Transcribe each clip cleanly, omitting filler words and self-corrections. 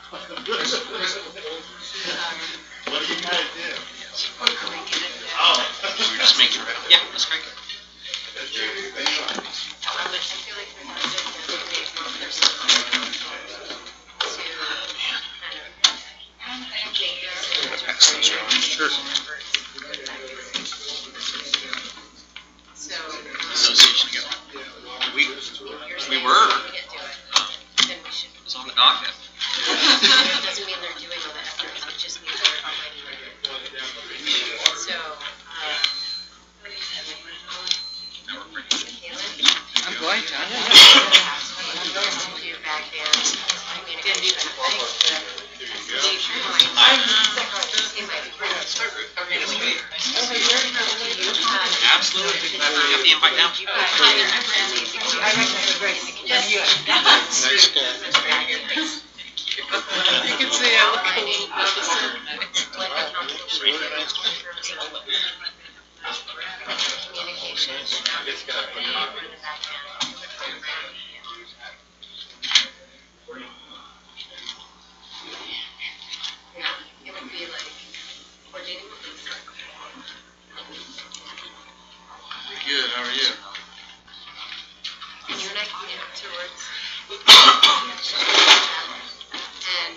What do you guys do? Oh. We're just making it. Yeah, that's great. Sure. Association again. We were. It was on the docket. It doesn't mean they're doing all the efforts, it just means they're already ready. So, I'm going to. do your back hands, communication. Absolutely. You got the invite now. Next guy. You can see I look a little It would be like coordinating with Lisa. Good, how are you? And you and I can meet afterwards. And,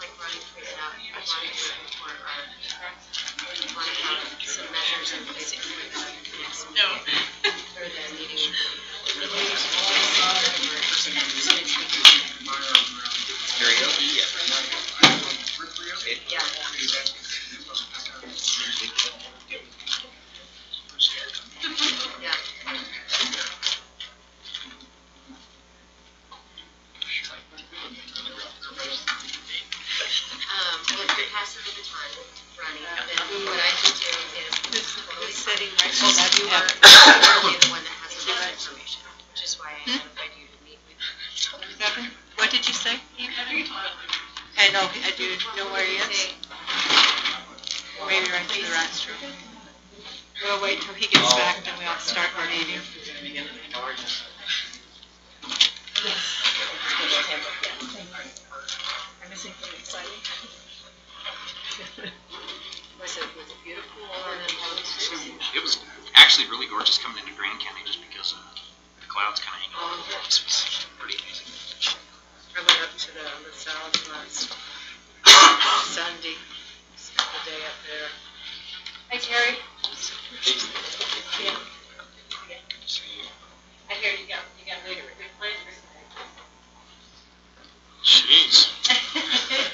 like Ronnie pointed out, I want to do it for our, we want to have some measures in place for the next meeting. For the meeting. Karaoke, yeah. Yeah. Yeah. Well, if you're passive at the time, Ronnie, then what I can do is totally sitting right you next to are you. the one that has the most information, which is why I invited you to meet with me. What did you say? I know, I do know where he is. Maybe right to the restroom. We'll wait till he gets back, then we'll start our meeting. I'm missing something exciting. Was it beautiful? It was actually really gorgeous coming into Grand County just because the clouds kind of hanging over it. It was pretty amazing. I went up to the LaSalle last Sunday, spent the day up there. Hi, Terry. Yeah. I hear you got later. Jeez.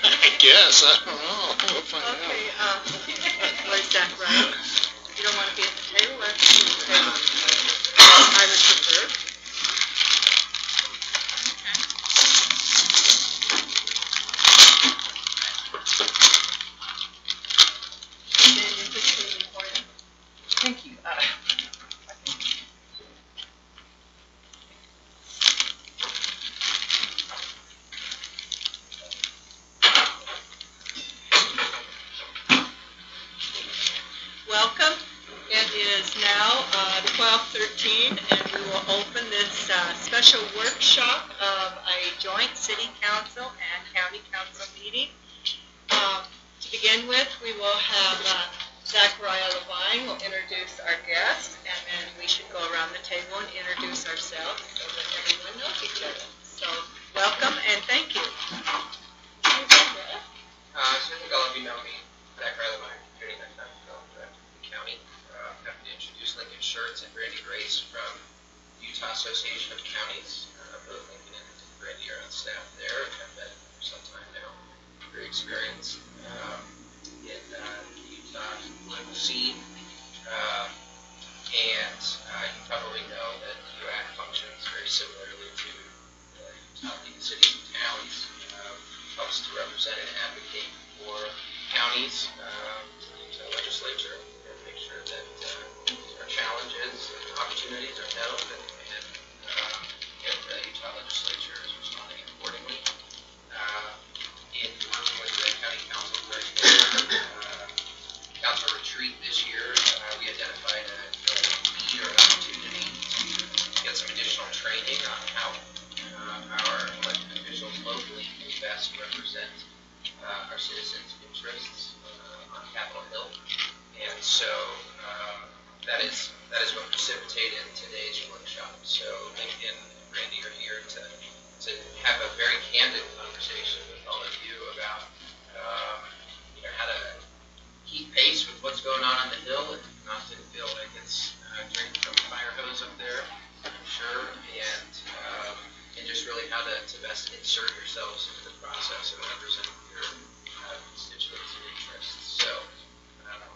I guess, I don't know. We'll find out. Okay, where's Zach, right? You don't want to be at the table, let's be at the table. I would prefer. Thank you. Welcome. It is now 12:13, and we will open this special workshop of a joint city council and county council meeting. To begin with, we will have Zachariah Levine will introduce our guest, and then we should go around the table and introduce ourselves so that everyone knows each other. So, welcome and thank you. So I think all of you know me, Zachariah Levine, Community Economic Development Director of the county. I'm happy to introduce Lincoln Schertz and Brandy Grace from Utah Association of Counties. Both Lincoln and Brandy are on staff there and have been for some time now. Very experienced in the Utah political scene. And you probably know that UAC functions very similarly to Utah League of Cities and Towns. Helps to represent and advocate for counties, the legislature, and make sure that our challenges and opportunities are known and the Utah legislature is responding accordingly. In working with the county council during the council retreat this year, we identified a need or an opportunity to get some additional training on how our elected officials locally can best represent our citizens' interests on Capitol Hill. And so that is what precipitated today's workshop. So Lincoln and Randy are here to have a very candid conversation with all of you about how to keep pace with what's going on the Hill and not to feel like it's drinking from a fire hose up there, I'm sure, and just really how to best insert yourselves into the process of representing your constituents and interests. So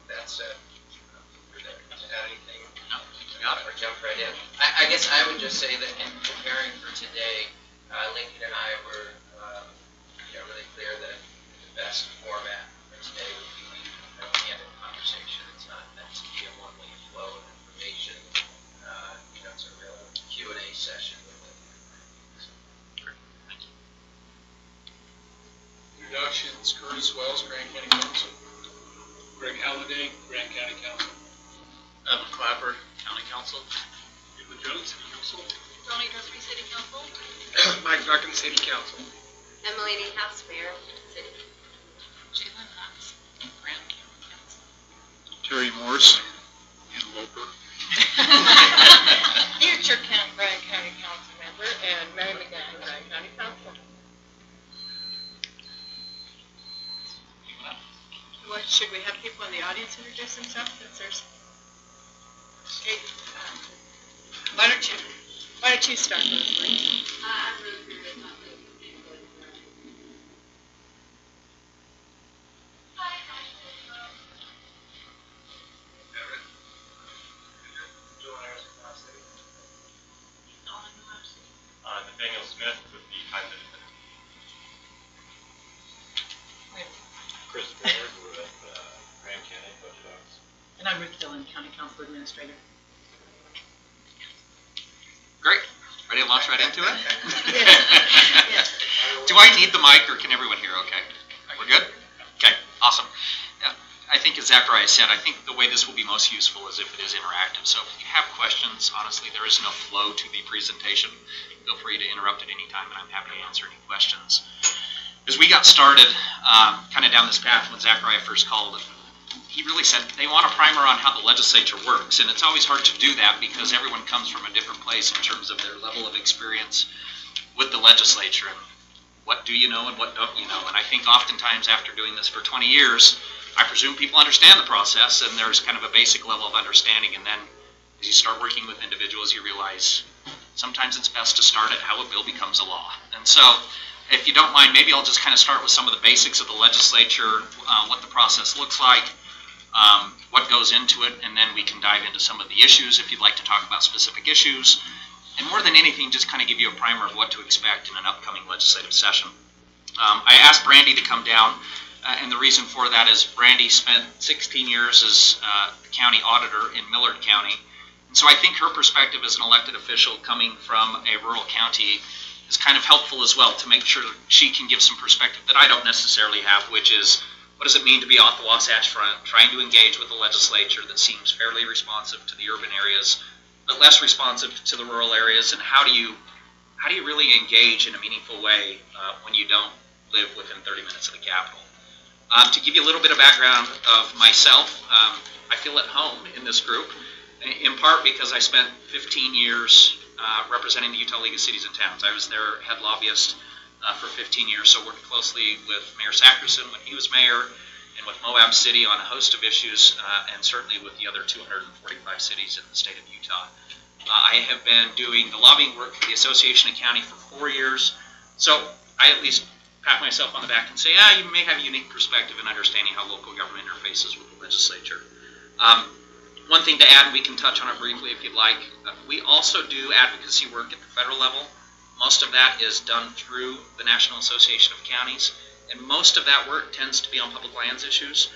that's to add anything, or jump right in. I guess I would just say that in preparing for today, Lincoln and I were really clear that the best format for today would be a candid conversation. It's not meant to be a one-way flow of information. It's a real Q&A session with it. Introductions: Curtis Wells, Grand County Council. Greg Halliday, Grand County Council. Evan Clapper, County Council. Eva Jones, City Council. Ronnie Guthrie, City Council. Mike Duncan, City Council. Emily D. House, Mayor, City. Jalen Knox, Grand County Council. Terry Morse, Interloper. Future Grand County Council member and Mary McGann, Grand County Council. Should we have people in the audience introduce themselves? Since there's, okay, why don't you start, Leslie? I'm really curious about this. Nathaniel Smith with the Times Independent. Chris Baird with Grand County Budget Office. And I'm Ruth Dillon, County Council Administrator. Great. Ready to launch right into it? Yes. Do I need the mic, or can everyone hear okay? We're good? Okay, awesome. I think, as Zachariah said, I think the way this will be most useful is if it is interactive. So if you have questions, honestly, there is no flow to the presentation. Feel free to interrupt at any time, and I'm happy to answer any questions. As we got started kind of down this path when Zachariah first called, he really said they want a primer on how the legislature works. And it's always hard to do that because everyone comes from a different place in terms of their level of experience with the legislature. And what do you know and what don't you know? And I think oftentimes after doing this for 20 years, I presume people understand the process and there's kind of a basic level of understanding. And then as you start working with individuals, you realize sometimes it's best to start at how a bill becomes a law. And so, if you don't mind, maybe I'll just kind of start with some of the basics of the legislature, what the process looks like, what goes into it, and then we can dive into some of the issues if you'd like to talk about specific issues. And more than anything, just kind of give you a primer of what to expect in an upcoming legislative session. I asked Brandy to come down, and the reason for that is Brandy spent 16 years as the county auditor in Millard County. And so I think her perspective as an elected official coming from a rural county is kind of helpful as well to make sure she can give some perspective that I don't necessarily have, which is what does it mean to be off the Wasatch Front, trying to engage with the legislature that seems fairly responsive to the urban areas, but less responsive to the rural areas, and how do you really engage in a meaningful way when you don't live within 30 minutes of the Capitol. To give you a little bit of background of myself, I feel at home in this group, in part because I spent 15 years representing the Utah League of Cities and Towns. I was their head lobbyist for 15 years, so worked closely with Mayor Sakerson when he was mayor, and with Moab City on a host of issues, and certainly with the other 245 cities in the state of Utah. I have been doing the lobbying work for the Association of County for 4 years, so I at least pat myself on the back and say, you may have a unique perspective in understanding how local government interfaces with the legislature. One thing to add, we can touch on it briefly if you'd like. We also do advocacy work at the federal level. Most of that is done through the National Association of Counties, and most of that work tends to be on public lands issues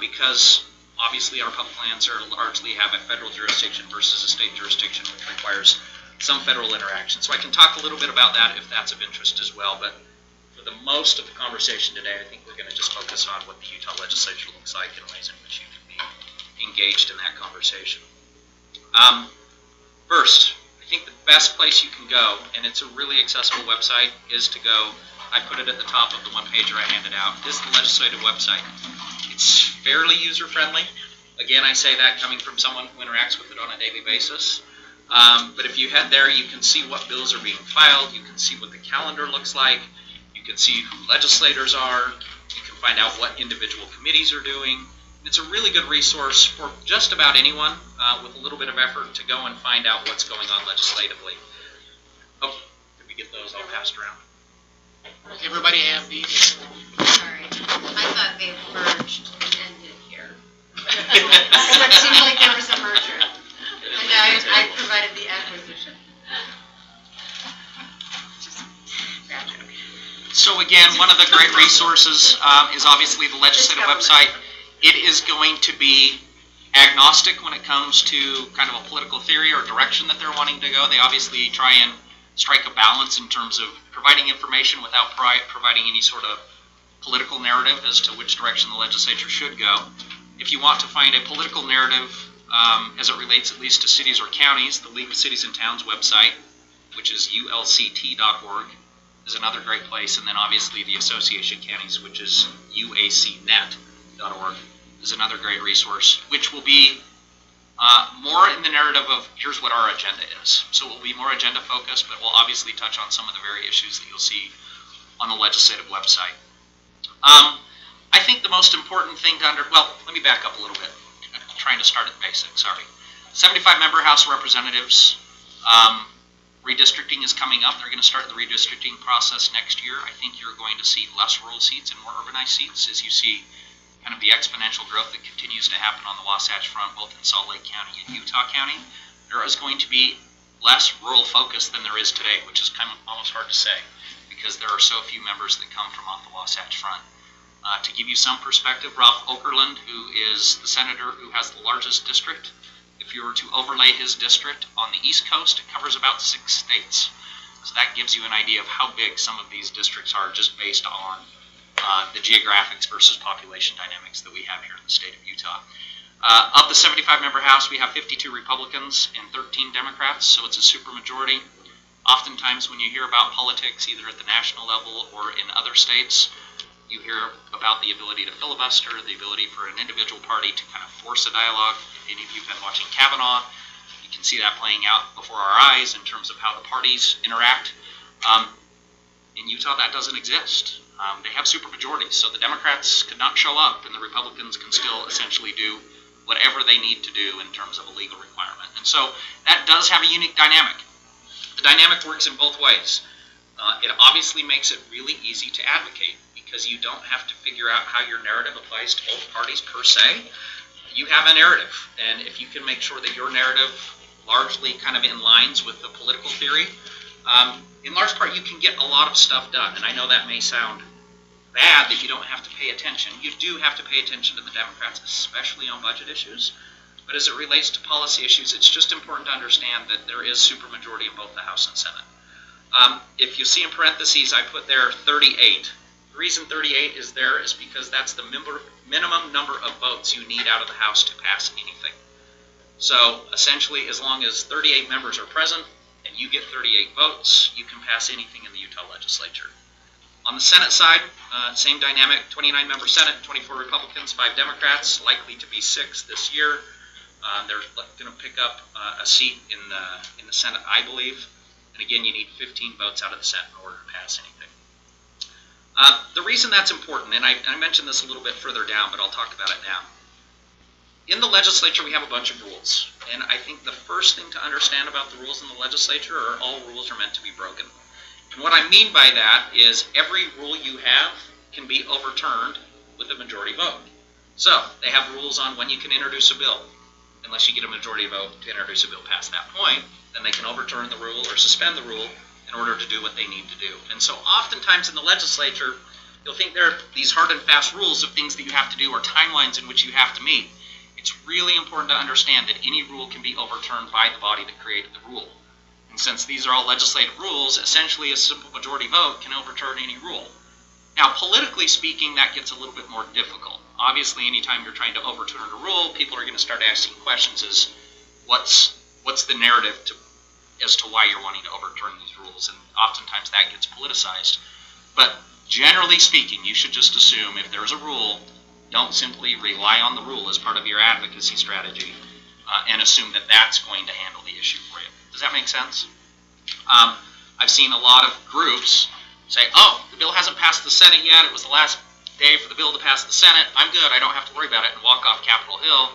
because obviously our public lands are largely have a federal jurisdiction versus a state jurisdiction, which requires some federal interaction. So I can talk a little bit about that if that's of interest as well, but for the most of the conversation today, I think we're going to just focus on what the Utah legislature looks like and ways in which you can be engaged in that conversation. First, I think the best place you can go, and it's a really accessible website, is to go I put it at the top of the one pager I handed out, is the legislative website. It's fairly user-friendly. Again, I say that coming from someone who interacts with it on a daily basis. But if you head there, you can see what bills are being filed. You can see what the calendar looks like. You can see who legislators are. You can find out what individual committees are doing. It's a really good resource for just about anyone with a little bit of effort to go and find out what's going on legislatively. Oh, did we get those all passed around? Does everybody have these? Sorry, I thought they merged and ended here. So it seemed like there was a merger. And I provided the acquisition. So again, one of the great resources is obviously the legislative website. It is going to be agnostic when it comes to kind of a political theory or direction that they're wanting to go. They obviously try and strike a balance in terms of providing information without providing any sort of political narrative as to which direction the legislature should go. If you want to find a political narrative as it relates at least to cities or counties, the League of Cities and Towns website, which is ulct.org, is another great place. And then obviously the Association Counties, which is uacnet.org, is another great resource, which will be more in the narrative of here's what our agenda is. So it will be more agenda focused, but we'll obviously touch on some of the very issues that you'll see on the legislative website. I think the most important thing to well, let me back up a little bit. I'm trying to start at the basics, sorry. 75 member House of Representatives. Redistricting is coming up. They're going to start the redistricting process next year. I think you're going to see less rural seats and more urbanized seats as you see kind of the exponential growth that continues to happen on the Wasatch Front, both in Salt Lake County and Utah County. There is going to be less rural focus than there is today, which is kind of almost hard to say because there are so few members that come from off the Wasatch Front. To give you some perspective, Ralph Okerlund, who is the senator who has the largest district, if you were to overlay his district on the East Coast, it covers about 6 states. So that gives you an idea of how big some of these districts are just based on the geographics versus population dynamics that we have here in the state of Utah. Of the 75-member House, we have 52 Republicans and 13 Democrats, so it's a supermajority. Oftentimes when you hear about politics, either at the national level or in other states, you hear about the ability to filibuster, the ability for an individual party to kind of force a dialogue. If any of you have been watching Kavanaugh, you can see that playing out before our eyes in terms of how the parties interact. In Utah, that doesn't exist. They have supermajorities, so the Democrats could not show up, and the Republicans can still essentially do whatever they need to do in terms of a legal requirement. And so that does have a unique dynamic. The dynamic works in both ways. It obviously makes it really easy to advocate because you don't have to figure out how your narrative applies to both parties per se. You have a narrative, and if you can make sure that your narrative largely kind of in lines with the political theory, in large part you can get a lot of stuff done. And I know that may sound bad that you don't have to pay attention. You do have to pay attention to the Democrats, especially on budget issues. But as it relates to policy issues, it's just important to understand that there is supermajority in both the House and Senate. If you see in parentheses, I put there 38. The reason 38 is there is because that's the minimum number of votes you need out of the House to pass anything. So essentially, as long as 38 members are present and you get 38 votes, you can pass anything in the Utah legislature. On the Senate side, same dynamic, 29-member Senate, 24 Republicans, 5 Democrats, likely to be 6 this year. They're going to pick up a seat in the Senate, I believe. And again, you need 15 votes out of the Senate in order to pass anything. The reason that's important, and I mentioned this a little bit further down, but I'll talk about it now. In the legislature, we have a bunch of rules. And I think the first thing to understand about the rules in the legislature are all rules are meant to be broken. And what I mean by that is every rule you have can be overturned with a majority vote. So they have rules on when you can introduce a bill. Unless you get a majority vote to introduce a bill past that point, then they can overturn the rule or suspend the rule in order to do what they need to do. And so oftentimes in the legislature, you'll think there are these hard and fast rules of things that you have to do or timelines in which you have to meet. It's really important to understand that any rule can be overturned by the body that created the rule. And since these are all legislative rules, essentially a simple majority vote can overturn any rule. Now, politically speaking, that gets a little bit more difficult. Obviously, anytime you're trying to overturn a rule, people are going to start asking questions as what's the narrative as to why you're wanting to overturn these rules, and oftentimes that gets politicized. But generally speaking, you should just assume if there's a rule, don't simply rely on the rule as part of your advocacy strategy and assume that that's going to handle the issue for you. Does that make sense? I've seen a lot of groups say, oh, the bill hasn't passed the Senate yet. It was the last day for the bill to pass the Senate. I'm good. I don't have to worry about it, and walk off Capitol Hill.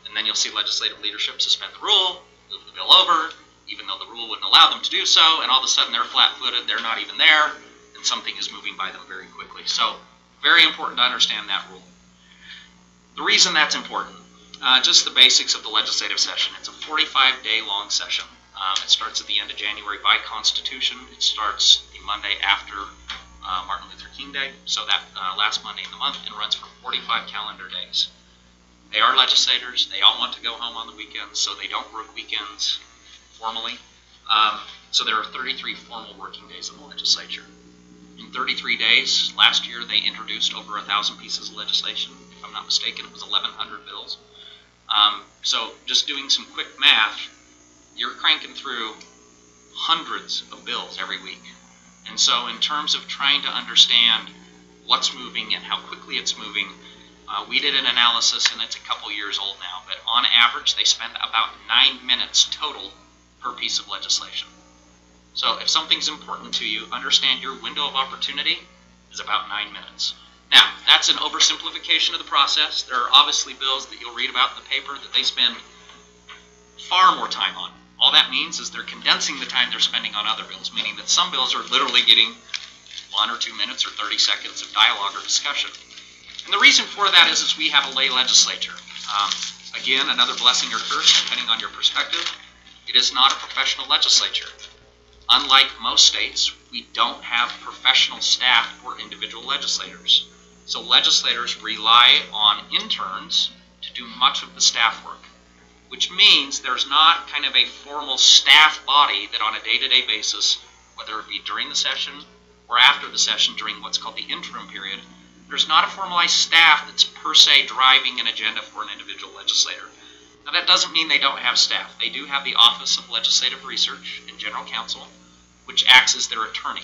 And then you'll see legislative leadership suspend the rule, move the bill over, even though the rule wouldn't allow them to do so, and all of a sudden they're flat-footed, they're not even there, and something is moving by them very quickly. So very important to understand that rule. The reason that's important, just the basics of the legislative session. It's a 45-day long session. It starts at the end of January by Constitution. It starts the Monday after Martin Luther King Day, so that last Monday in the month, and runs for 45 calendar days. They are legislators. They all want to go home on the weekends, so they don't work weekends formally. So there are 33 formal working days in the legislature. In 33 days, last year they introduced over 1,000 pieces of legislation. If I'm not mistaken, it was 1,100 bills. So just doing some quick math, you're cranking through hundreds of bills every week. And so in terms of trying to understand what's moving and how quickly it's moving, we did an analysis, and it's a couple years old now, but on average they spend about 9 minutes total per piece of legislation. So if something's important to you, understand your window of opportunity is about 9 minutes. Now, that's an oversimplification of the process. There are obviously bills that you'll read about in the paper that they spend far more time on. All that means is they're condensing the time they're spending on other bills, meaning that some bills are literally getting 1 or 2 minutes or 30 seconds of dialogue or discussion. And the reason for that is we have a lay legislature. Again, another blessing or curse, depending on your perspective. It is not a professional legislature. Unlike most states, we don't have professional staff for individual legislators. So legislators rely on interns to do much of the staff work, which means there's not kind of a formal staff body that on a day-to-day basis, whether it be during the session or after the session during what's called the interim period, there's not a formalized staff that's per se driving an agenda for an individual legislator. Now that doesn't mean they don't have staff. They do have the Office of Legislative Research and General Counsel, which acts as their attorney.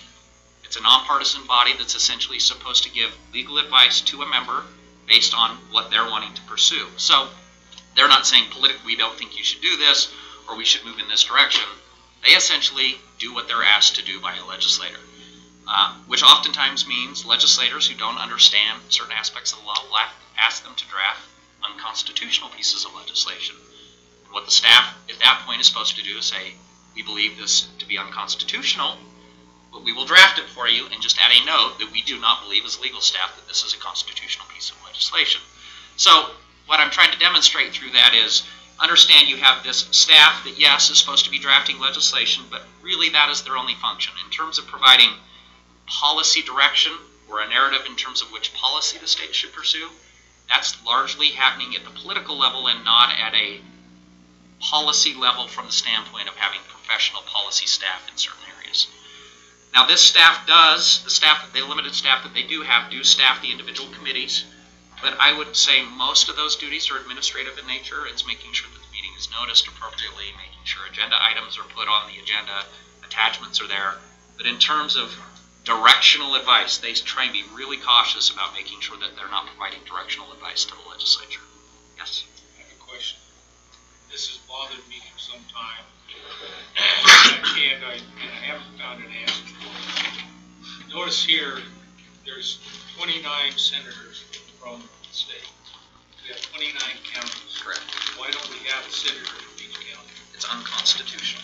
It's a nonpartisan body that's essentially supposed to give legal advice to a member based on what they're wanting to pursue. So they're not saying politically, we don't think you should do this, or we should move in this direction. They essentially do what they're asked to do by a legislator, which oftentimes means legislators who don't understand certain aspects of the law will ask them to draft unconstitutional pieces of legislation. And what the staff at that point is supposed to do is say, we believe this to be unconstitutional, but we will draft it for you and just add a note that we do not believe as legal staff that this is a constitutional piece of legislation. So what I'm trying to demonstrate through that is understand you have this staff that, yes, is supposed to be drafting legislation, but really that is their only function. In terms of providing policy direction or a narrative in terms of which policy the state should pursue, that's largely happening at the political level and not at a policy level from the standpoint of having professional policy staff in certain areas. Now this staff does, the limited staff that they do have, do staff the individual committees, but I would say most of those duties are administrative in nature. It's making sure that the meeting is noticed appropriately, making sure agenda items are put on the agenda, attachments are there. But in terms of directional advice, they try and be really cautious about making sure that they're not providing directional advice to the legislature. Yes? I have a question. This has bothered me for some time, and I haven't found an answer. Notice here, there's 29 senators from the state. We have 29 counties. Correct. Why don't we have a senator from each county? It's unconstitutional.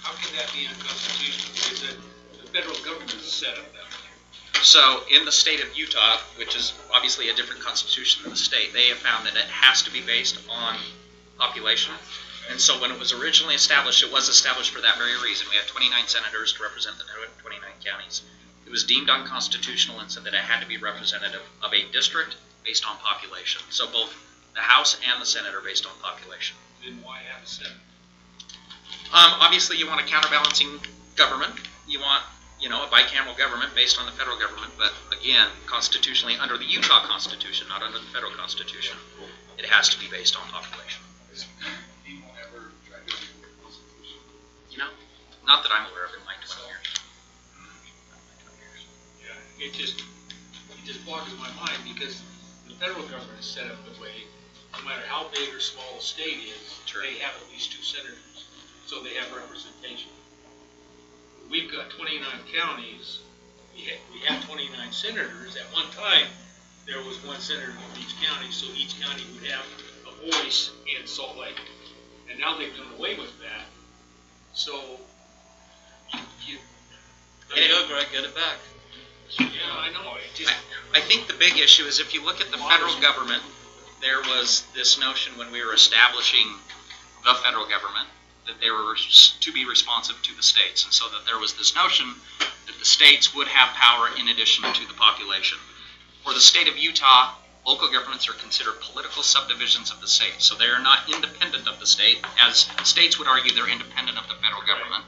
How can that be unconstitutional? Because the federal government is set up that way. So in the state of Utah, which is obviously a different constitution than the state, they have found that it has to be based on population. And so when it was originally established, it was established for that very reason. We had 29 senators to represent the 29 counties. It was deemed unconstitutional and said that it had to be representative of a district based on population. So both the House and the Senate are based on population. Then why have a Senate? Obviously, you want a counterbalancing government. You want, a bicameral government based on the federal government. But again, constitutionally, under the Utah Constitution, not under the federal Constitution, it has to be based on population. People ever try to do the Constitution? Not that I'm aware of in my 20 years. it just boggles my mind because the federal government is set up the way, no matter how big or small a state is, they have at least 2 senators, so they have representation. We've got 29 counties, we have 29 senators. At one time, there was 1 senator from each county, so each county would have a voice in Salt Lake. And now they've done away with that. So, There you go, Greg, get it back. yeah, I know, it just, I think the big issue is if you look at the federal government, there was this notion when we were establishing the federal government that they were to be responsive to the states, and so that there was this notion that the states would have power in addition to the population. For the state of Utah, local governments are considered political subdivisions of the state, so they are not independent of the state, as states would argue they're independent of the federal government.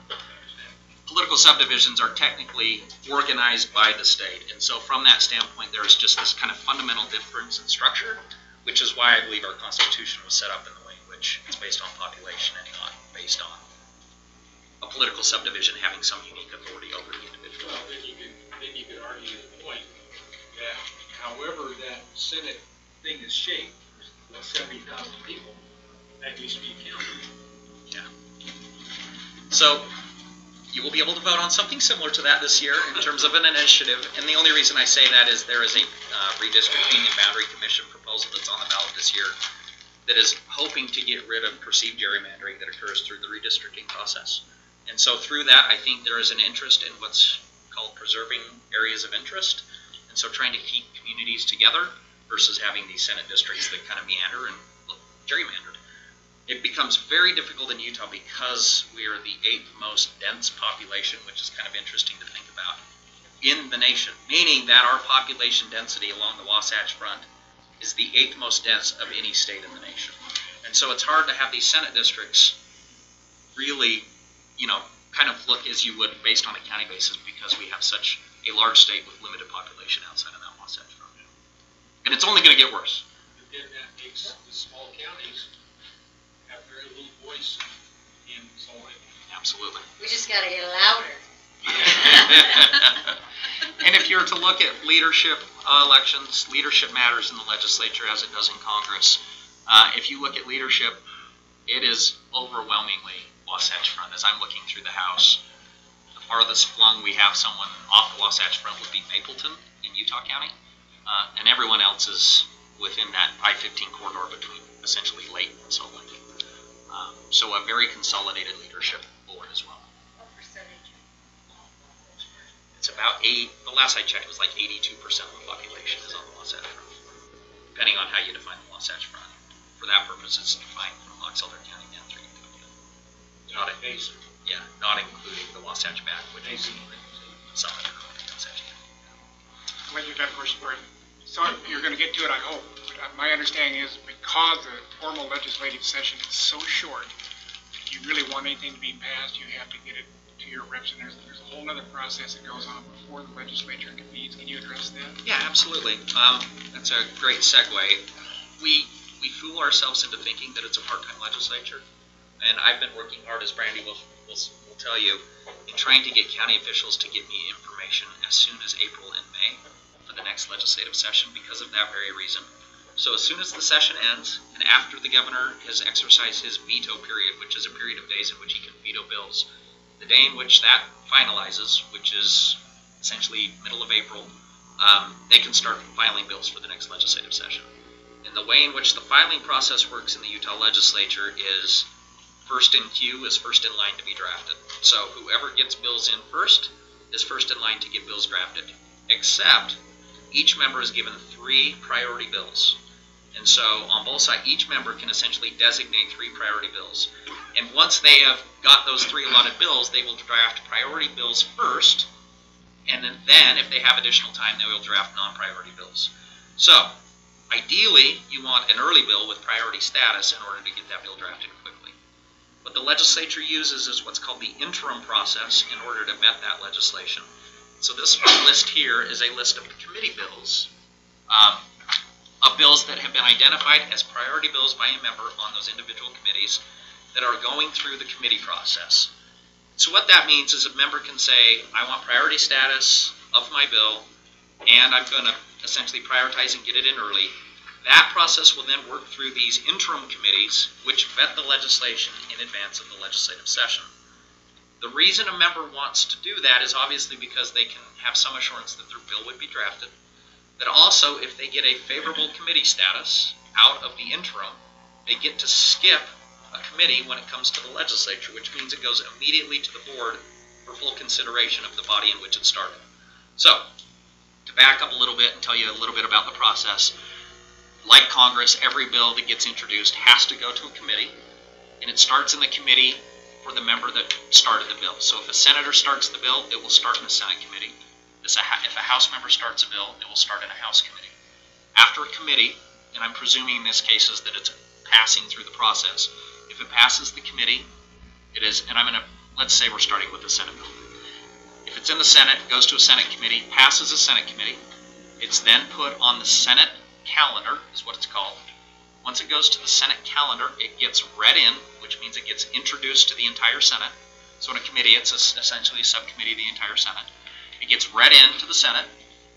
Political subdivisions are technically organized by the state, and so from that standpoint, there is just this kind of fundamental difference in structure, which is why I believe our Constitution was set up in the way in which it's based on population and not based on a political subdivision having some unique authority over the individual. well, then you could argue the point that however that Senate thing is shaped, there's 70,000 people, that needs to be counted. Yeah. So you will be able to vote on something similar to that this year in terms of an initiative, and the only reason I say that is there is a redistricting and boundary commission proposal that's on the ballot this year that is hoping to get rid of perceived gerrymandering that occurs through the redistricting process. And so through that, I think there is an interest in what's called preserving areas of interest, and so trying to keep communities together versus having these Senate districts that kind of meander and look gerrymandered. It becomes very difficult in Utah because we are the 8th most dense population, which is kind of interesting to think about, in the nation, meaning that our population density along the Wasatch Front is the 8th most dense of any state in the nation. And so it's hard to have these Senate districts really, kind of look as you would based on a county basis because we have such a large state with limited population outside of that Wasatch Front. And it's only going to get worse. But then that makes the small counties have very little voice in Salt Lake. Absolutely. We just gotta get louder. And if you're to look at leadership elections, leadership matters in the legislature as it does in Congress. If you look at leadership, it is overwhelmingly Wasatch Front. As I'm looking through the House, the farthest flung we have someone off the Wasatch Front would be Mapleton in Utah County, and everyone else is within that I-15 corridor between essentially Layton and Salt Lake. So a very consolidated leadership board as well. What percentage? It's about the last I checked, it was like 82% of the population is on the Wasatch Front, depending on how you define the Wasatch Front. For that purpose, it's defined from Fox Elder County down through Utah. Not Basin. Yeah, not including the Wasatch Back, which is some of the Wasatch County. Well, you've got a question for it. So you're going to get to it, I hope. But my understanding is because the formal legislative session is so short, if you really want anything to be passed, you have to get it to your reps, and there's a whole other process that goes on before the legislature convenes. Can you address that? Yeah, absolutely. That's a great segue. We fool ourselves into thinking that it's a part-time legislature, and I've been working hard, as Brandy will tell you, in trying to get county officials to give me information as soon as April and May for the next legislative session because of that very reason. So as soon as the session ends, and after the governor has exercised his veto period, which is a period of days in which he can veto bills, the day in which that finalizes, which is essentially middle of April, they can start filing bills for the next legislative session. And the way in which the filing process works in the Utah legislature is first in queue is first in line to be drafted. So whoever gets bills in first is first in line to get bills drafted, except each member is given 3 priority bills. And so on both sides, each member can essentially designate 3 priority bills. And once they have got those 3 allotted bills, they will draft priority bills first, and then if they have additional time, they will draft non-priority bills. So ideally, you want an early bill with priority status in order to get that bill drafted quickly. What the legislature uses is what's called the interim process in order to vet that legislation. So this list here is a list of committee bills, of bills that have been identified as priority bills by a member on those individual committees that are going through the committee process. So what that means is a member can say, I want priority status of my bill and I'm going to essentially prioritize and get it in early. That process will then work through these interim committees, which vet the legislation in advance of the legislative session. The reason a member wants to do that is obviously because they can have some assurance that their bill would be drafted, but also if they get a favorable committee status out of the interim, they get to skip a committee when it comes to the legislature, which means it goes immediately to the board for full consideration of the body in which it started. So, to back up a little bit and tell you a little bit about the process, like Congress, every bill that gets introduced has to go to a committee, and it starts in the committee for the member that started the bill. So if a senator starts the bill, it will start in a Senate committee. If a House member starts a bill, it will start in a House committee. After a committee, and I'm presuming in this case is that it's passing through the process, if it passes the committee, it is, and let's say we're starting with the Senate bill. If it's in the Senate, it goes to a Senate committee, passes a Senate committee, it's then put on the Senate calendar, is what it's called. Once it goes to the Senate calendar, it gets read in, which means it gets introduced to the entire Senate. So in a committee, it's essentially a subcommittee of the entire Senate. It gets read into the Senate.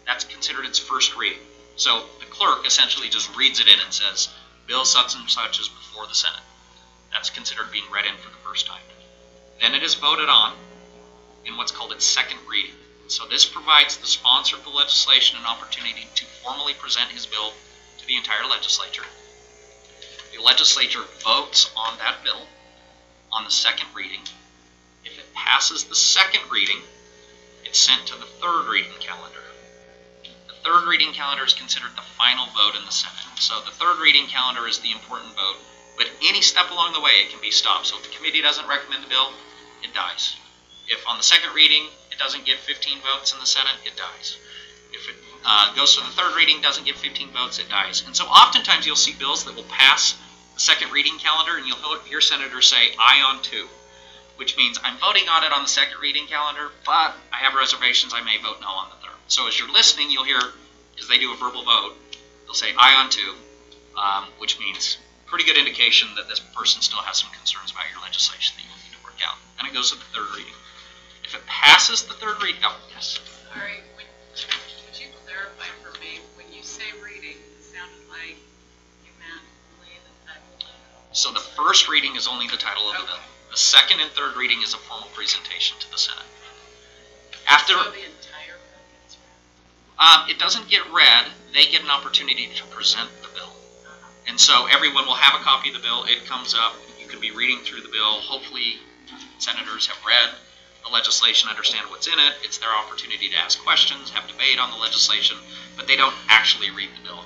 That's considered its first reading. So the clerk essentially just reads it in and says, bill such and such is before the Senate. That's considered being read in for the first time. Then it is voted on in what's called its second reading. So this provides the sponsor of the legislation an opportunity to formally present his bill to the entire legislature. The legislature votes on that bill on the second reading. If it passes the second reading, it's sent to the third reading calendar. The third reading calendar is considered the final vote in the Senate. So the third reading calendar is the important vote, but any step along the way, it can be stopped. So if the committee doesn't recommend the bill, it dies. If on the second reading, it doesn't get 15 votes in the Senate, it dies. If it goes to the third reading, doesn't get 15 votes, it dies. And so oftentimes you'll see bills that will pass the second reading calendar, and you'll hear senators say, aye on 2, which means I'm voting on it on the second reading calendar, but I have reservations, I may vote no on the third. So as you're listening, you'll hear, because they do a verbal vote, they'll say aye on 2, which means pretty good indication that this person still has some concerns about your legislation that you need to work out. And it goes to the third reading. If it passes the third reading, oh, yes. Sorry, would you clarify for me, when you say reading, it sounded like you meant only the title of the bill. So the first reading is only the title of the bill. The second and third reading is a formal presentation to the Senate. After So the entire bill gets read? it doesn't get read, they get an opportunity to present the bill. And so everyone will have a copy of the bill. It comes up. You can be reading through the bill. Hopefully senators have read the legislation, understand what's in it. It's their opportunity to ask questions, have debate on the legislation, but they don't actually read the bill.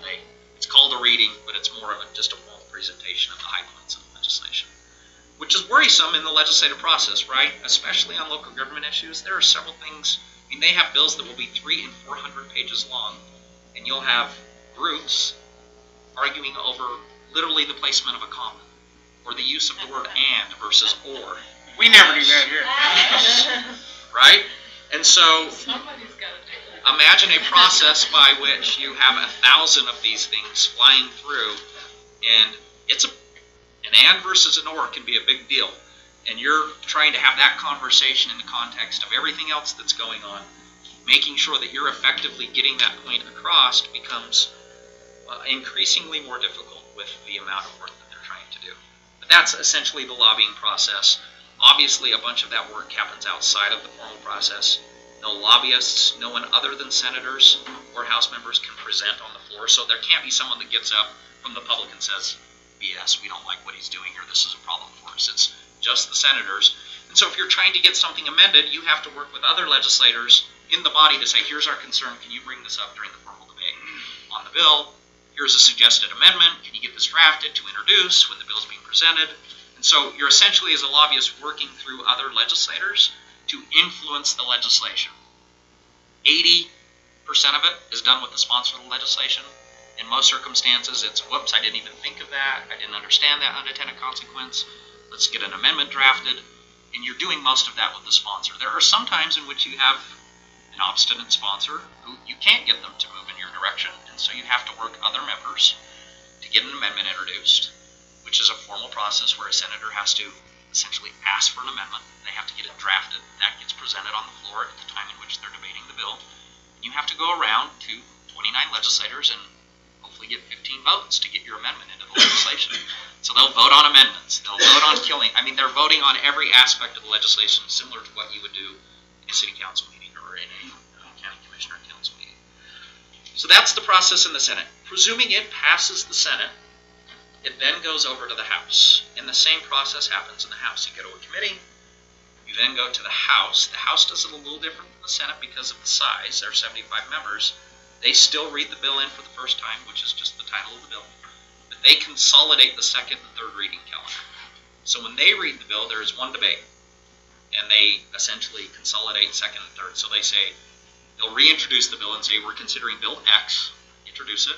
It's called a reading, but it's more of just a formal presentation of the high points of the legislation, which is worrisome in the legislative process, right? Especially on local government issues. There are several things. I mean, they have bills that will be 300 and 400 pages long, and you'll have groups arguing over literally the placement of a comma, or the use of the word and versus or. We never do that here. Right? And so Somebody's got to do that. imagine a process by which you have 1,000 of these things flying through, and an and versus an or can be a big deal. And you're trying to have that conversation in the context of everything else that's going on. Making sure that you're effectively getting that point across becomes increasingly more difficult with the amount of work that they're trying to do. But that's essentially the lobbying process. Obviously, a bunch of that work happens outside of the formal process. No lobbyists, no one other than senators or House members can present on the floor, so there can't be someone that gets up from the public and says, BS, we don't like what he's doing, or this is a problem for us. It's just the senators. And so if you're trying to get something amended, you have to work with other legislators in the body to say, here's our concern, can you bring this up during the formal debate on the bill? Here's a suggested amendment, can you get this drafted to introduce when the bill's being presented? And so you're essentially, as a lobbyist, working through other legislators to influence the legislation. 80% of it is done with the sponsor of the legislation. In most circumstances, it's, whoops, I didn't even think of that, I didn't understand that unintended consequence, let's get an amendment drafted, and you're doing most of that with the sponsor. There are some times in which you have an obstinate sponsor who you can't get them to move in your direction, and so you have to work other members to get an amendment introduced, which is a formal process where a senator has to essentially ask for an amendment. They have to get it drafted. That gets presented on the floor at the time in which they're debating the bill. You have to go around to 29 legislators and hopefully get 15 votes to get your amendment into the legislation. So they'll vote on amendments. They'll vote on killing. I mean, they're voting on every aspect of the legislation similar to what you would do in a city council meeting or in a county commissioner council meeting. So that's the process in the Senate. Presuming it passes the Senate, it then goes over to the House. And the same process happens in the House. You go to a committee, you then go to the House. The House does it a little different than the Senate because of the size. There are 75 members. They still read the bill in for the first time, which is just the title of the bill. But they consolidate the second and third reading calendar. So when they read the bill, there is one debate. And they essentially consolidate second and third. So they say, they'll reintroduce the bill and say, we're considering Bill X, introduce it.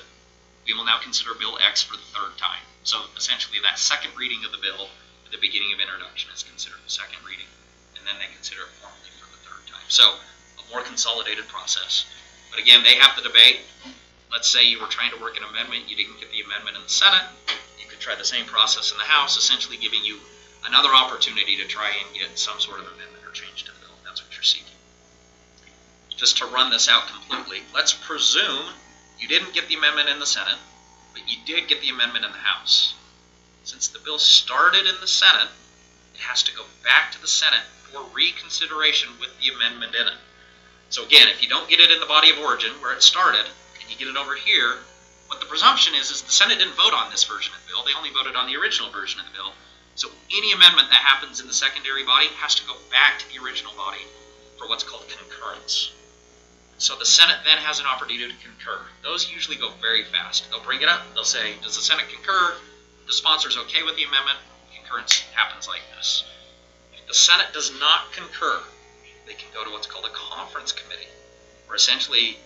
We will now consider Bill X for the third time. So essentially that second reading of the bill at the beginning of introduction is considered the second reading. And then they consider it formally for the third time. So a more consolidated process. But again, they have the debate. Let's say you were trying to work an amendment, you didn't get the amendment in the Senate. You could try the same process in the House, essentially giving you another opportunity to try and get some sort of amendment or change to the bill. That's what you're seeking. Just to run this out completely, let's presume you didn't get the amendment in the Senate, but you did get the amendment in the House. Since the bill started in the Senate, it has to go back to the Senate for reconsideration with the amendment in it. So again, if you don't get it in the body of origin where it started, and you get it over here, what the presumption is the Senate didn't vote on this version of the bill. They only voted on the original version of the bill. So any amendment that happens in the secondary body has to go back to the original body for what's called concurrence. So the Senate then has an opportunity to concur. Those usually go very fast. They'll bring it up. They'll say, does the Senate concur? The sponsor's okay with the amendment. Concurrence happens like this. If the Senate does not concur, they can go to what's called a conference committee, where essentially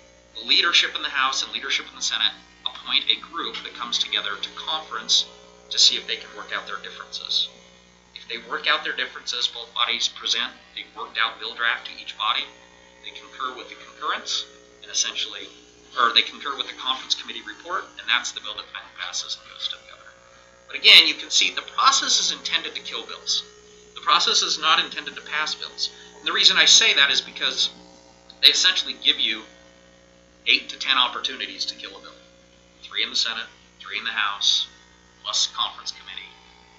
leadership in the House and leadership in the Senate appoint a group that comes together to conference to see if they can work out their differences. If they work out their differences, both bodies present a worked out bill draft to each body. They concur with the concurrence, and essentially, or they concur with the conference committee report, and that's the bill that finally passes and goes to the governor. But again, you can see the process is intended to kill bills. The process is not intended to pass bills. And the reason I say that is because they essentially give you 8 to 10 opportunities to kill a bill. 3 in the Senate, 3 in the House, plus conference committee,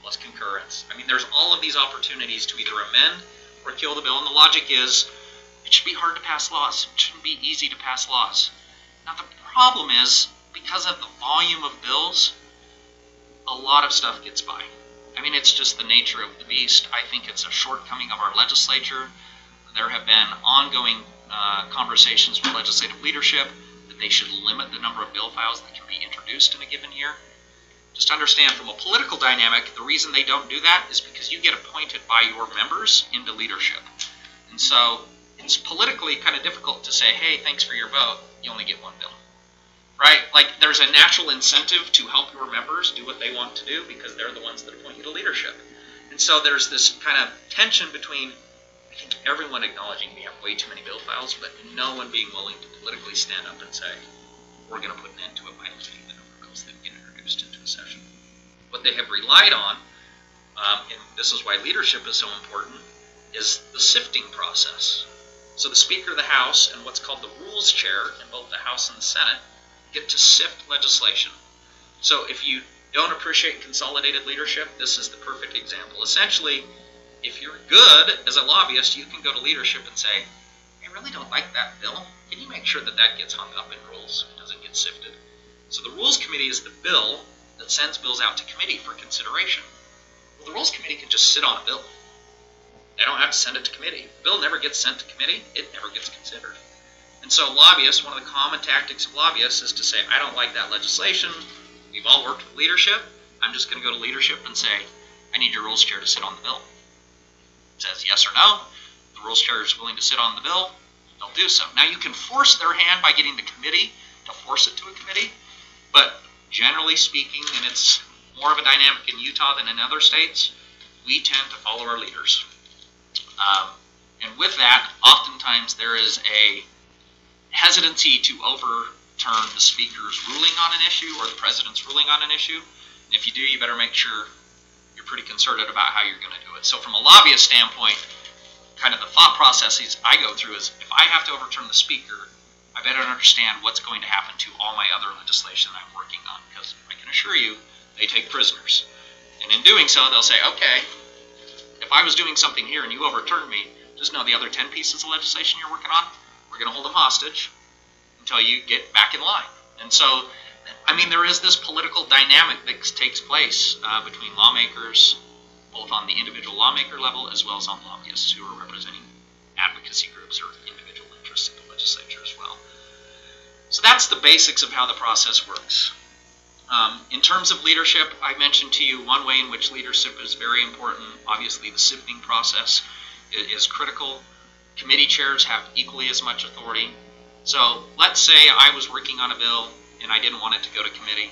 plus concurrence. I mean, there's all of these opportunities to either amend or kill the bill, and the logic is it should be hard to pass laws. It shouldn't be easy to pass laws. Now, the problem is, because of the volume of bills, a lot of stuff gets by. I mean, it's just the nature of the beast. I think it's a shortcoming of our legislature. There have been ongoing conversations with legislative leadership that they should limit the number of bill files that can be introduced in a given year. Just understand, from a political dynamic, the reason they don't do that is because you get appointed by your members into leadership. And so it's politically kind of difficult to say, hey, thanks for your vote, you only get one bill. Right? Like, there's a natural incentive to help your members do what they want to do because they're the ones that appoint you to leadership. And so there's this kind of tension between, I think, everyone acknowledging we have way too many bill files, but no one being willing to politically stand up and say, we're going to put an end to it by limiting the number of bills that get introduced into a session. What they have relied on, and this is why leadership is so important, is the sifting process. So the Speaker of the House and what's called the Rules Chair in both the House and the Senate get to sift legislation. So if you don't appreciate consolidated leadership, this is the perfect example. Essentially, if you're good as a lobbyist, you can go to leadership and say, I really don't like that bill. Can you make sure that that gets hung up in rules and doesn't get sifted? So the Rules Committee is the bill that sends bills out to committee for consideration. Well, the Rules Committee can just sit on a bill. They don't have to send it to committee. The bill never gets sent to committee. It never gets considered. And so lobbyists, one of the common tactics of lobbyists is to say, I don't like that legislation. We've all worked with leadership. I'm just going to go to leadership and say, I need your rules chair to sit on the bill. It says yes or no. The rules chair is willing to sit on the bill. They'll do so. Now, you can force their hand by getting the committee to force it to a committee. But generally speaking, and it's more of a dynamic in Utah than in other states, we tend to follow our leaders. And with that, oftentimes there is a hesitancy to overturn the speaker's ruling on an issue or the president's ruling on an issue. And if you do, you better make sure you're pretty concerted about how you're going to do it. So from a lobbyist standpoint, kind of the thought processes I go through is if I have to overturn the speaker, I better understand what's going to happen to all my other legislation that I'm working on, because I can assure you, they take prisoners. And in doing so, they'll say, okay, if I was doing something here and you overturned me, just know the other 10 pieces of legislation you're working on, we're going to hold them hostage until you get back in line. And so, I mean, there is this political dynamic that takes place between lawmakers, both on the individual lawmaker level as well as on lobbyists who are representing advocacy groups or individual interests in the legislature as well. So that's the basics of how the process works. In terms of leadership, I mentioned to you one way in which leadership is very important. Obviously, the sifting process is critical. Committee chairs have equally as much authority. So let's say I was working on a bill and I didn't want it to go to committee,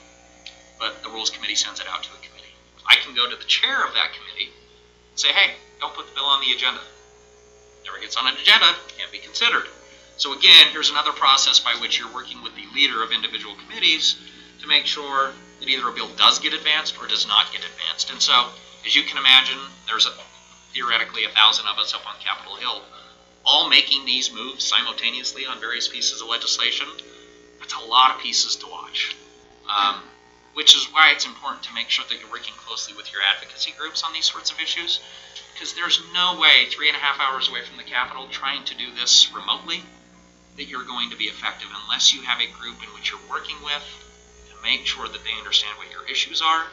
but the Rules Committee sends it out to a committee. I can go to the chair of that committee and say, hey, don't put the bill on the agenda. Never gets on an agenda, can't be considered. So again, here's another process by which you're working with the leader of individual committees to make sure that either a bill does get advanced or does not get advanced. And so, as you can imagine, there's theoretically 1,000 of us up on Capitol Hill, all making these moves simultaneously on various pieces of legislation. That's a lot of pieces to watch, which is why it's important to make sure that you're working closely with your advocacy groups on these sorts of issues, because there's no way 3.5 hours away from the Capitol trying to do this remotely that you're going to be effective unless you have a group in which you're working with to make sure that they understand what your issues are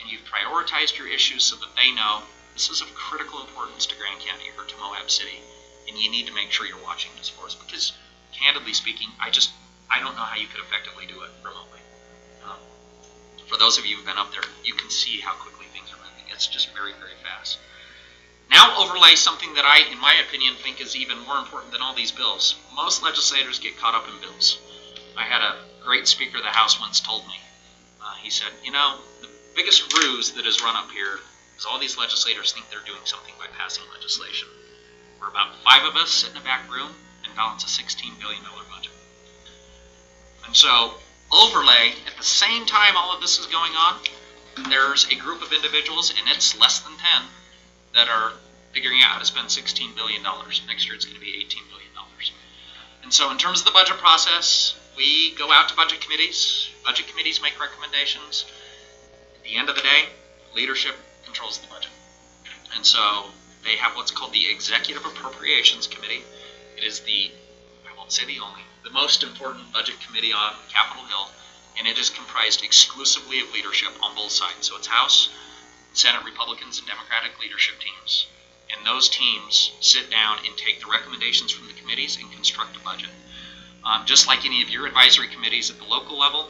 and you've prioritized your issues so that they know this is of critical importance to Grand County or to Moab City, and you need to make sure you're watching this for us, because candidly speaking, I don't know how you could effectively do it remotely. For those of you who've been up there, you can see how quickly things are moving. It's just very, very fast. Now overlay something that I, in my opinion, think is even more important than all these bills. Most legislators get caught up in bills. I had a great speaker of the House once told me, he said, you know, the biggest ruse that is run up here is all these legislators think they're doing something by passing legislation. We're about 5 of us sit in a back room and balance a $16 billion budget. And so, overlay, at the same time all of this is going on, there's a group of individuals, and it's less than 10, that are figuring out how to spend $16 billion. Next year it's going to be $18 billion. And so in terms of the budget process, we go out to budget committees. Budget committees make recommendations. At the end of the day, leadership controls the budget. And so they have what's called the Executive Appropriations Committee. It is the, I won't say the only, the most important budget committee on Capitol Hill, and it is comprised exclusively of leadership on both sides. So it's House, Senate Republicans, and Democratic leadership teams. And those teams sit down and take the recommendations from the committees and construct a budget. Just like any of your advisory committees at the local level,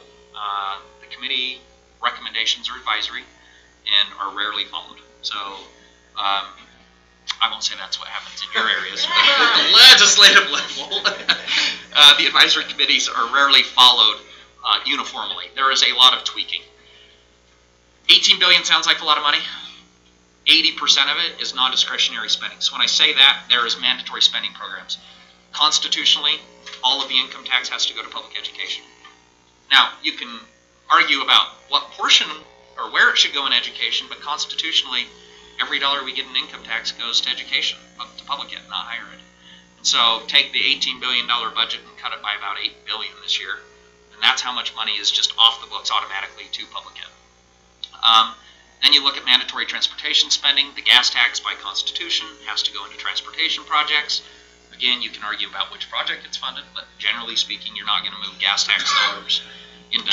the committee recommendations are advisory and are rarely followed. So I won't say that's what happens in your areas, but at the legislative level, the advisory committees are rarely followed uniformly. There is a lot of tweaking. $18 billion sounds like a lot of money. 80% of it is non-discretionary spending. So when I say that, there is mandatory spending programs. Constitutionally, all of the income tax has to go to public education. Now, you can argue about what portion or where it should go in education, but constitutionally, every dollar we get in income tax goes to education, to public ed, not higher ed. And so take the $18 billion budget and cut it by about $8 billion this year, and that's how much money is just off the books automatically to public ed. Then you look at mandatory transportation spending. The gas tax by Constitution has to go into transportation projects. Again, you can argue about which project it's funded, but generally speaking, you're not going to move gas tax dollars into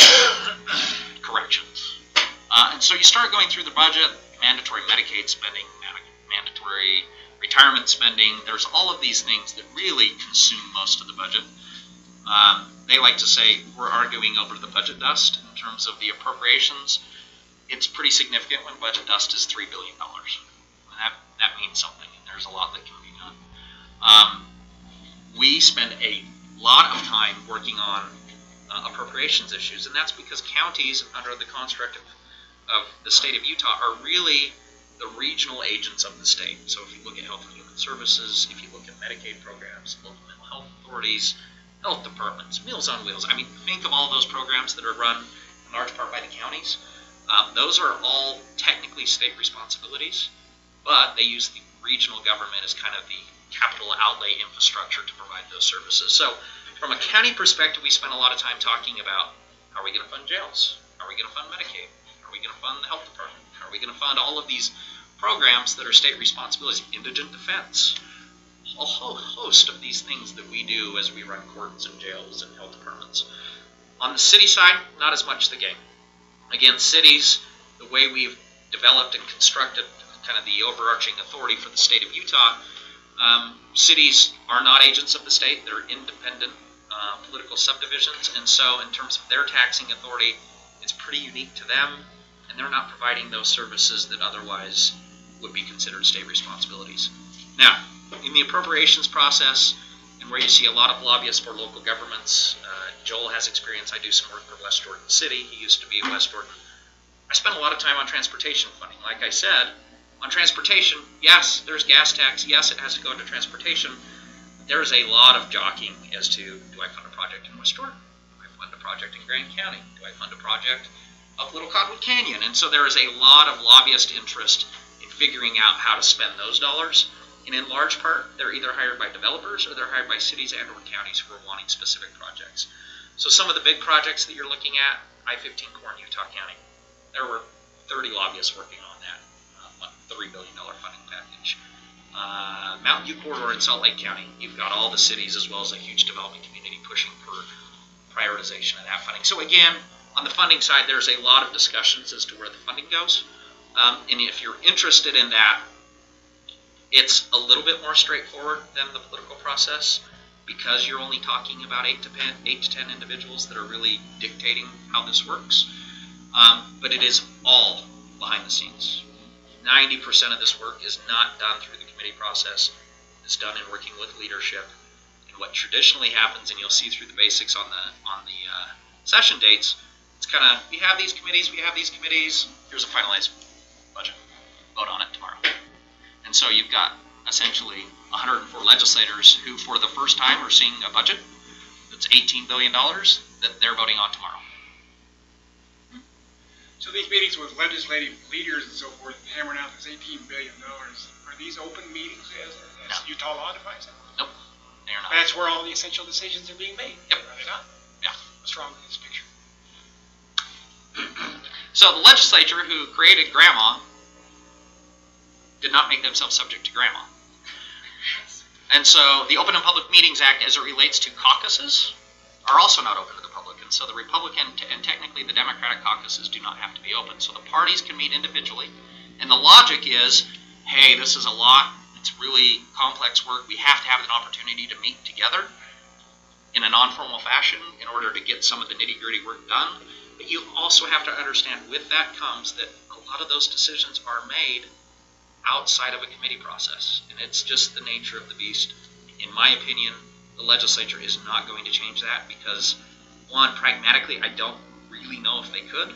corrections. And so you start going through the budget, mandatory Medicaid spending, mandatory retirement spending. There's all of these things that really consume most of the budget. They like to say we're arguing over the budget dust in terms of the appropriations. It's pretty significant when budget dust is $3 billion. And that means something, and there's a lot that can be done. We spend a lot of time working on appropriations issues, and that's because counties under the construct of the state of Utah are really the regional agents of the state. So if you look at Health and Human Services, if you look at Medicaid programs, local mental health authorities, health departments, Meals on Wheels, I mean, think of all those programs that are run in large part by the counties. Those are all technically state responsibilities, but they use the regional government as kind of the capital outlay infrastructure to provide those services. So From a county perspective, we spend a lot of time talking about how are we going to fund jails? How are we going to fund Medicaid? How are we going to fund the health department? How are we going to fund all of these programs that are state responsibilities? Indigent defense, a whole host of these things that we do as we run courts and jails and health departments. On the city side, not as much the game. Again, cities, the way we've developed and constructed kind of the overarching authority for the state of Utah, cities are not agents of the state. They're independent political subdivisions, and so in terms of their taxing authority, it's pretty unique to them, and they're not providing those services that otherwise would be considered state responsibilities. Now, in the appropriations process, and where you see a lot of lobbyists for local governments, Joel has experience. I do some work for West Jordan City. He used to be in West Jordan. I spend a lot of time on transportation funding. Like I said, on transportation, yes, there's gas tax. Yes, it has to go into transportation. There's a lot of jockeying as to, do I fund a project in West Jordan? Do I fund a project in Grand County? Do I fund a project up Little Cottonwood Canyon? And so there is a lot of lobbyist interest in figuring out how to spend those dollars. And in large part, they're either hired by developers or they're hired by cities and or counties who are wanting specific projects. So some of the big projects that you're looking at, I-15 core in Utah County, there were 30 lobbyists working on that $3 billion funding package. Mountain View Corridor in Salt Lake County, you've got all the cities as well as a huge development community pushing for prioritization of that funding. So again, on the funding side, there's a lot of discussions as to where the funding goes. And if you're interested in that, it's a little bit more straightforward than the political process because you're only talking about 8 to 10 individuals that are really dictating how this works. But it is all behind the scenes. 90% of this work is not done through the committee process. It's done in working with leadership. And what traditionally happens, and you'll see through the basics on the session dates, it's kind of, we have these committees, here's a finalized budget. Vote on it tomorrow. And so you've got essentially 104 legislators who, for the first time, are seeing a budget that's $18 billion that they're voting on tomorrow. So these meetings with legislative leaders and so forth, hammering out this $18 billion, are these open meetings as No. Utah law defines it? Nope, they are not. That's where all the essential decisions are being made. Yep. Are they not? Yeah. What's wrong with this picture? So the legislature who created grandma did not make themselves subject to grandma. And so the Open and Public Meetings Act, as it relates to caucuses, are also not open to the public. And so the Republican and technically the Democratic caucuses do not have to be open. So the parties can meet individually. And the logic is, hey, this is a lot. It's really complex work. We have to have an opportunity to meet together in a non-formal fashion in order to get some of the nitty-gritty work done. But you also have to understand with that comes that a lot of those decisions are made outside of a committee process. And it's just the nature of the beast. In my opinion, the legislature is not going to change that because, one, pragmatically, I don't really know if they could.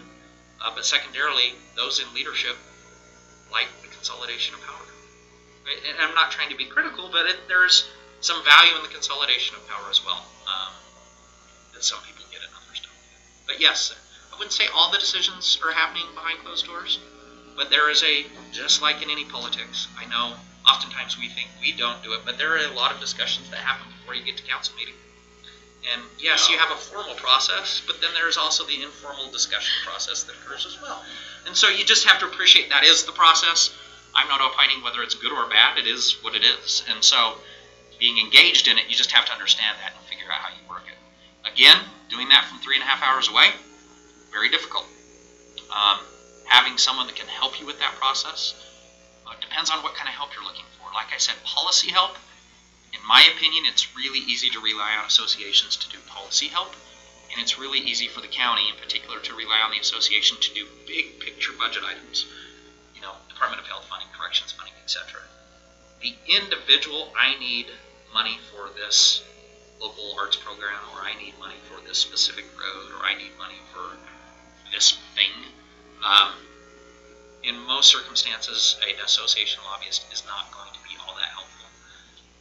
But secondarily, those in leadership like the consolidation of power. Right? And I'm not trying to be critical, but there's some value in the consolidation of power as well that some people get and others don't get. But yes, I wouldn't say all the decisions are happening behind closed doors, but there is just like in any politics, I know oftentimes we think we don't do it, but there are a lot of discussions that happen before you get to council meeting. And yes, you have a formal process, but then there's also the informal discussion process that occurs as well. And so you just have to appreciate that is the process. I'm not opining whether it's good or bad. It is what it is. And so being engaged in it, you just have to understand that and figure out how you work it. Again, doing that from 3.5 hours away, very difficult. Having someone that can help you with that process depends on what kind of help you're looking for. Like I said, policy help, in my opinion, it's really easy to rely on associations to do policy help. And it's really easy for the county in particular to rely on the association to do big picture budget items. You know, Department of Health funding, corrections funding, etc. The individual, I need money for this local arts program, or I need money for this specific road, or I need money for this thing. In most circumstances, an association lobbyist is not going to be all that helpful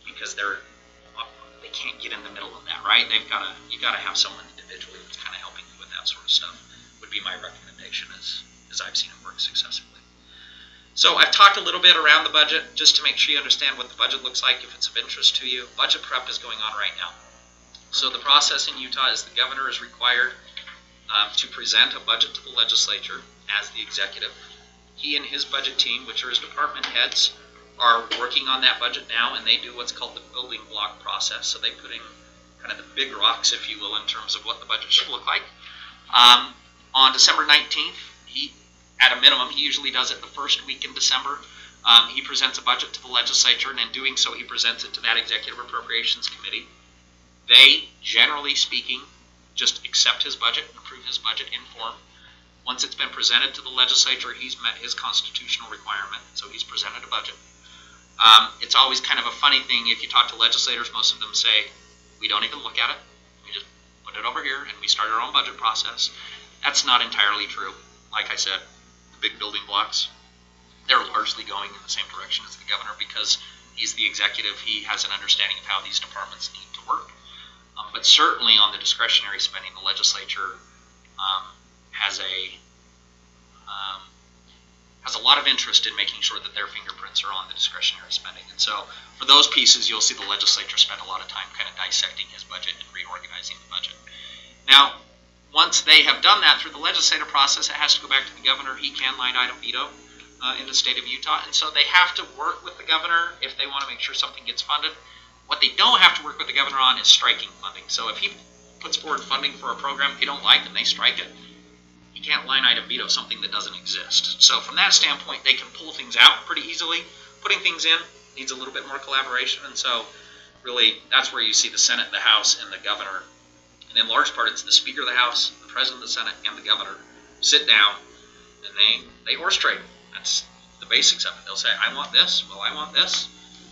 because they can't get in the middle of that, right? You got to have someone individually that's kind of helping you with that sort of stuff. Would be my recommendation as I've seen it work successfully. So I've talked a little bit around the budget just to make sure you understand what the budget looks like if it's of interest to you. Budget prep is going on right now. So the process in Utah is the governor is required to present a budget to the legislature as the executive. He and his budget team, which are his department heads, are working on that budget now, and they do what's called the building block process. So they put in kind of the big rocks, if you will, in terms of what the budget should look like. On December 19th, at a minimum, he usually does it the first week in December. He presents a budget to the legislature, and in doing so, he presents it to that Executive Appropriations Committee. They, generally speaking, just accept his budget and approve his budget in form. Once it's been presented to the legislature, he's met his constitutional requirement, so he's presented a budget. It's always kind of a funny thing. If you talk to legislators, most of them say, we don't even look at it. We just put it over here, and we start our own budget process. That's not entirely true. Like I said, the big building blocks, they're largely going in the same direction as the governor because he's the executive. He has an understanding of how these departments need to work. But certainly on the discretionary spending, the legislature has a lot of interest in making sure that their fingerprints are on the discretionary spending. And so for those pieces, you'll see the legislature spend a lot of time kind of dissecting his budget and reorganizing the budget. Now, once they have done that through the legislative process, it has to go back to the governor. He can line item veto in the state of Utah. And so they have to work with the governor if they want to make sure something gets funded. What they don't have to work with the governor on is striking funding. So if he puts forward funding for a program you don't like and they strike it, you can't line item veto something that doesn't exist. So from that standpoint, they can pull things out pretty easily. Putting things in needs a little bit more collaboration, and so really that's where you see the Senate, the House, and the governor. And in large part, it's the Speaker of the House, the President of the Senate, and the governor sit down, and they horse trade. That's the basics of it. They'll say, I want this, well, I want this.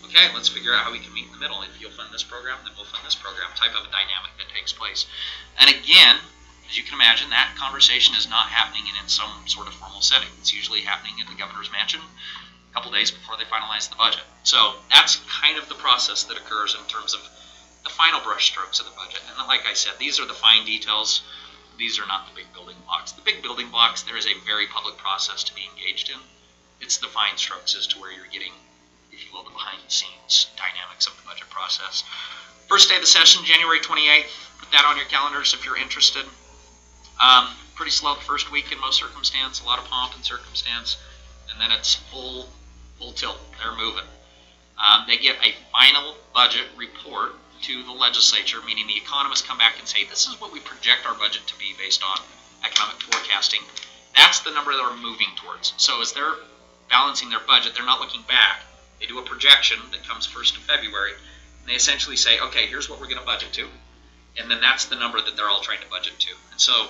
Okay, let's figure out how we can meet in the middle. If you'll fund this program, then we'll fund this program, type of a dynamic that takes place. And again, as you can imagine, that conversation is not happening in some sort of formal setting. It's usually happening at the governor's mansion a couple days before they finalize the budget. So that's kind of the process that occurs in terms of the final brush strokes of the budget. And like I said, these are the fine details. These are not the big building blocks. The big building blocks, there is a very public process to be engaged in. It's the fine strokes as to where you're getting, if you will, the behind-the-scenes dynamics of the budget process. First day of the session, January 28th. Put that on your calendars if you're interested. Pretty slow the first week in most circumstance, a lot of pomp and circumstance, and then it's full tilt. They're moving. They get a final budget report to the legislature, meaning the economists come back and say, this is what we project our budget to be based on economic forecasting. That's the number that we're moving towards. So as they're balancing their budget, they're not looking back. They do a projection that comes 1st of February, and they essentially say, okay, here's what we're going to budget to, and then that's the number that they're all trying to budget to. And so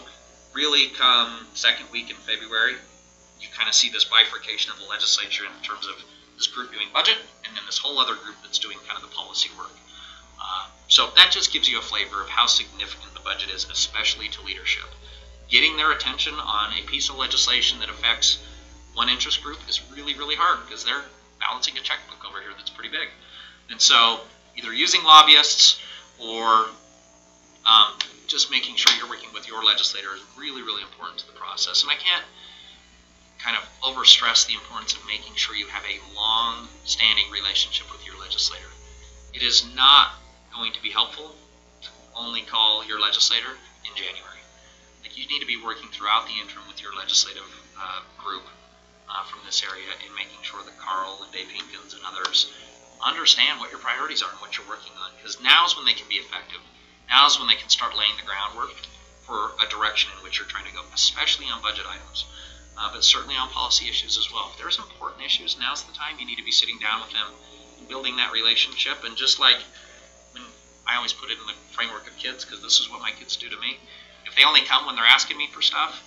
really come second week in February, you kind of see this bifurcation of the legislature in terms of this group doing budget, and then this whole other group that's doing kind of the policy work. So that just gives you a flavor of how significant the budget is, especially to leadership. Getting their attention on a piece of legislation that affects one interest group is really, really hard because they're balancing a checkbook over here that's pretty big. And so either using lobbyists or just making sure you're working with your legislator is really, really important to the process. And I can't kind of overstress the importance of making sure you have a long-standing relationship with your legislator. It is not going to be helpful to only call your legislator in January. Like, you need to be working throughout the interim with your legislative group from this area in making sure that Carl and Dave Hinkins and others understand what your priorities are and what you're working on, because now's when they can be effective. Now's when they can start laying the groundwork for a direction in which you're trying to go, especially on budget items, but certainly on policy issues as well. If there's important issues, now's the time you need to be sitting down with them and building that relationship. And just like when I always put it in the framework of kids, because this is what my kids do to me, if they only come when they're asking me for stuff,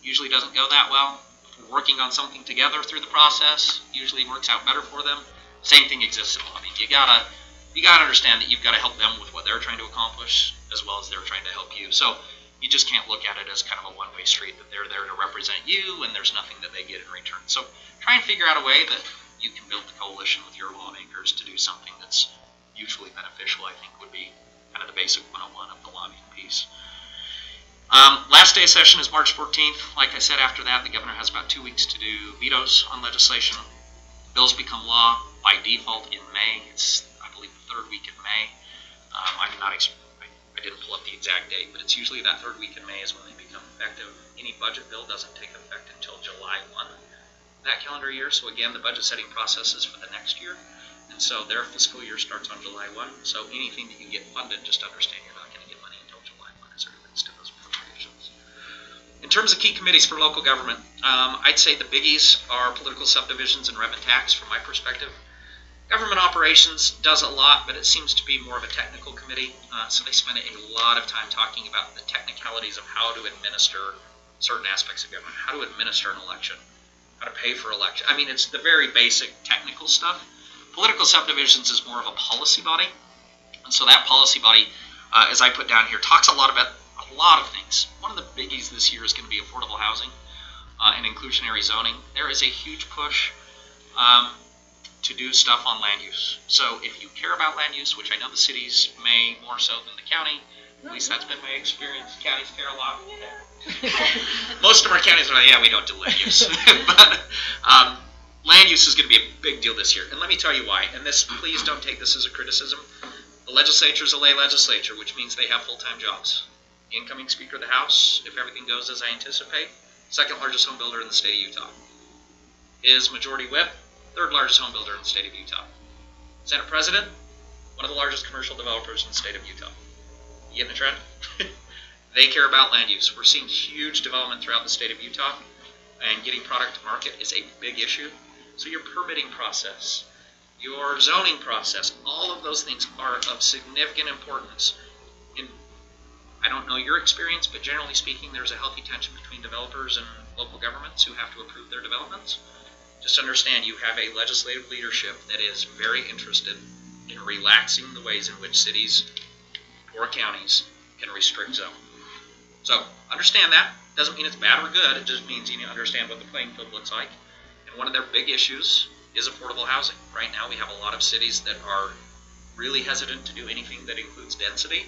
usually doesn't go that well. If we're working on something together through the process, usually works out better for them. Same thing exists in lobbying. You gotta understand that you've got to help them with what they're trying to accomplish as well as they're trying to help you. So you just can't look at it as kind of a one-way street, that they're there to represent you and there's nothing that they get in return. So try and figure out a way that you can build the coalition with your lawmakers to do something that's mutually beneficial, I think would be kind of the basic 101 of the lobbying piece. Last day of session is March 14th. Like I said, after that, the governor has about 2 weeks to do vetoes on legislation. Bills become law by default in May. It's, I believe, the third week in May. I didn't pull up the exact date, but it's usually that third week in May is when they become effective. Any budget bill doesn't take effect until July 1 that calendar year. So again, the budget setting process is for the next year. And so their fiscal year starts on July 1. So anything that you get funded, just understand you're not going to get money until July 1 as it relates to those appropriations. In terms of key committees for local government, I'd say the biggies are political subdivisions and revenue tax from my perspective. Government operations does a lot, but it seems to be more of a technical committee. So they spend a lot of time talking about the technicalities of how to administer certain aspects of government, how to administer an election, how to pay for election. I mean, it's the very basic technical stuff. Political subdivisions is more of a policy body. And so that policy body, as I put down here, talks a lot about a lot of things. One of the biggies this year is going to be affordable housing and inclusionary zoning. There is a huge push to do stuff on land use. So if you care about land use, which I know the cities may more so than the county, at least that's been my experience. Counties care a lot. Most of our counties are like, yeah, we don't do land use. But land use is going to be a big deal this year. And let me tell you why. And this, please don't take this as a criticism. The legislature is a lay legislature, which means they have full-time jobs. Incoming Speaker of the House, if everything goes as I anticipate, second largest home builder in the state of Utah. Is Majority Whip, third largest home builder in the state of Utah. Senate President, one of the largest commercial developers in the state of Utah. You getting the trend? They care about land use. We're seeing huge development throughout the state of Utah, and getting product to market is a big issue. So your permitting process, your zoning process, all of those things are of significant importance. I don't know your experience, but generally speaking, there's a healthy tension between developers and local governments who have to approve their developments. Just understand you have a legislative leadership that is very interested in relaxing the ways in which cities or counties can restrict zone. So understand that. Doesn't mean it's bad or good. It just means you need to understand what the playing field looks like. And one of their big issues is affordable housing. Right now we have a lot of cities that are really hesitant to do anything that includes density.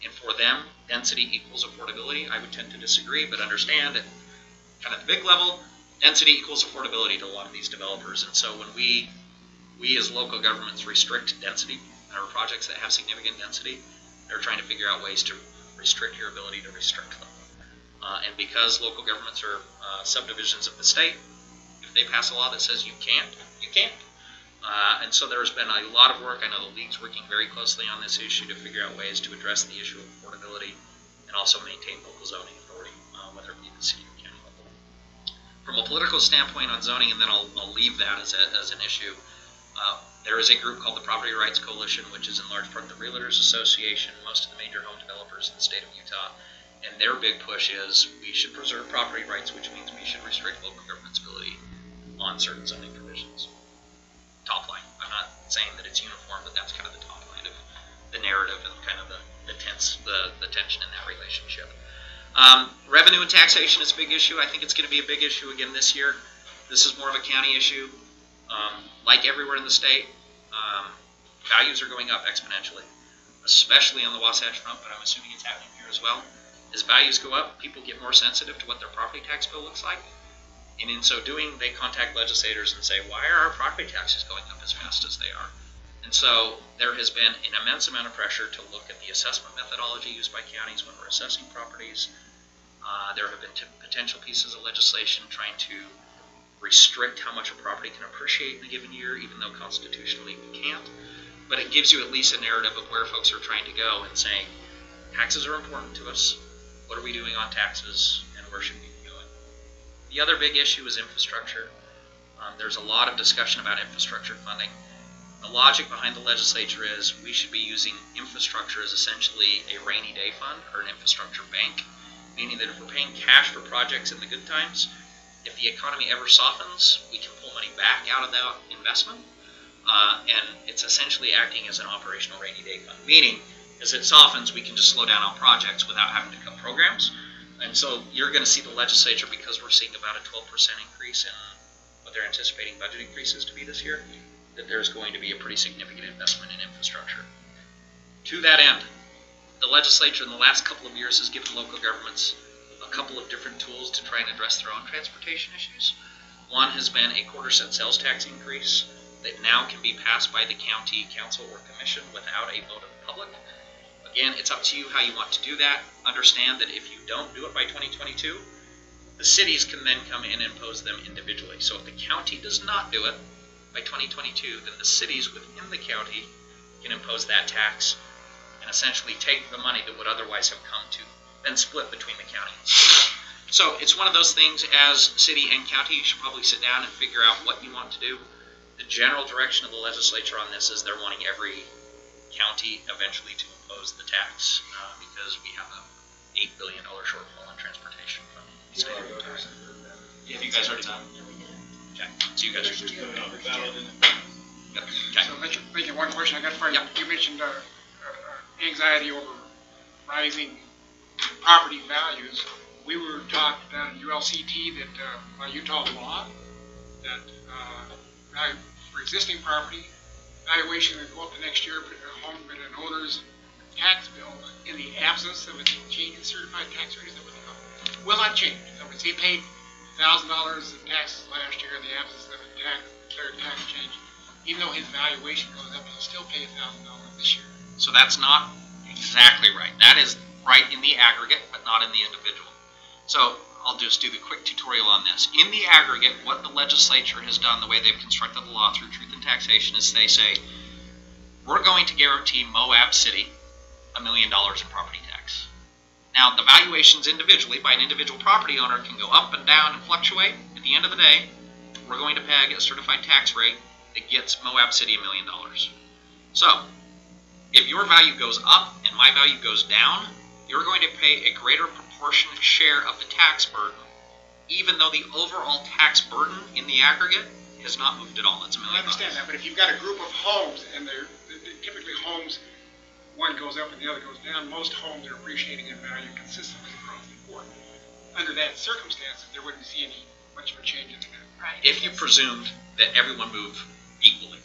And for them, density equals affordability. I would tend to disagree, but understand at kind of the big level, density equals affordability to a lot of these developers. And so when we as local governments restrict density or projects that have significant density, they're trying to figure out ways to restrict your ability to restrict them. And because local governments are subdivisions of the state, if they pass a law that says you can't, you can't. And so there's been a lot of work. I know the League's working very closely on this issue to figure out ways to address the issue of affordability and also maintain local zoning authority, whether it be the city or county level. From a political standpoint on zoning, and then I'll leave that as an issue, there is a group called the Property Rights Coalition, which is in large part the Realtors Association, most of the major home developers in the state of Utah. And their big push is we should preserve property rights, which means we should restrict local government's ability on certain zoning provisions. Top line. I'm not saying that it's uniform, but that's kind of the top line of the narrative and kind of the tension in that relationship. Revenue and taxation is a big issue. I think it's going to be a big issue again this year. This is more of a county issue. Like everywhere in the state, values are going up exponentially, especially on the Wasatch Front, but I'm assuming it's happening here as well. As values go up, people get more sensitive to what their property tax bill looks like. And in so doing, they contact legislators and say, why are our property taxes going up as fast as they are? And so there has been an immense amount of pressure to look at the assessment methodology used by counties when we're assessing properties. There have been potential pieces of legislation trying to restrict how much a property can appreciate in a given year, even though constitutionally we can't. But it gives you at least a narrative of where folks are trying to go and saying, taxes are important to us. What are we doing on taxes, and where should we be going? The other big issue is infrastructure. There's a lot of discussion about infrastructure funding. The logic behind the legislature is we should be using infrastructure as essentially a rainy day fund or an infrastructure bank, meaning that if we're paying cash for projects in the good times, if the economy ever softens, we can pull money back out of that investment, and it's essentially acting as an operational rainy day fund, meaning as it softens, we can just slow down on projects without having to cut programs. And so you're going to see the legislature, because we're seeing about a 12% increase in what they're anticipating budget increases to be this year, that there's going to be a pretty significant investment in infrastructure. To that end, the legislature in the last couple of years has given local governments a couple of different tools to try and address their own transportation issues. One has been a quarter-cent sales tax increase that now can be passed by the county council or commission without a vote of the public. Again, it's up to you how you want to do that. Understand that if you don't do it by 2022, the cities can then come in and impose them individually. So if the county does not do it by 2022, then the cities within the county can impose that tax and essentially take the money that would otherwise have come to, then split between the counties. So it's one of those things, as city and county, you should probably sit down and figure out what you want to do. The general direction of the legislature on this is they're wanting every county eventually to impose the tax because we have a $8 billion shortfall in transportation from the state of Utah. Have you guys already done? Okay, so you guys are just putting it on the ballot. Okay. So thank you. One question I got for you. Yep. You mentioned anxiety over rising property values. We were taught down at ULCT that by Utah law that for existing property, valuation would go up the next year, but an owner's tax bill, in the absence of a change in certified tax rate, will not change. In other words, he paid $1,000 in taxes last year in the absence of a declared tax change. Even though his valuation goes up, he'll still pay $1,000 this year. So that's not exactly right. That is right in the aggregate, but not in the individual. So I'll just do the quick tutorial on this. In the aggregate, what the legislature has done, the way they've constructed the law through Truth in Taxation, is they say, we're going to guarantee Moab City $1 million in property tax. Now, the valuations individually by an individual property owner can go up and down and fluctuate. At the end of the day, we're going to peg a certified tax rate that gets Moab City $1 million. So, if your value goes up and my value goes down, you're going to pay a greater proportionate share of the tax burden, even though the overall tax burden in the aggregate has not moved at all. It's $1 million. I understand that, but if you've got a group of homes and they're typically homes, one goes up and the other goes down, most homes are appreciating in value consistently across the board. Under that circumstance, there wouldn't see any much of a change in that. Right. If you presumed that everyone moved equally.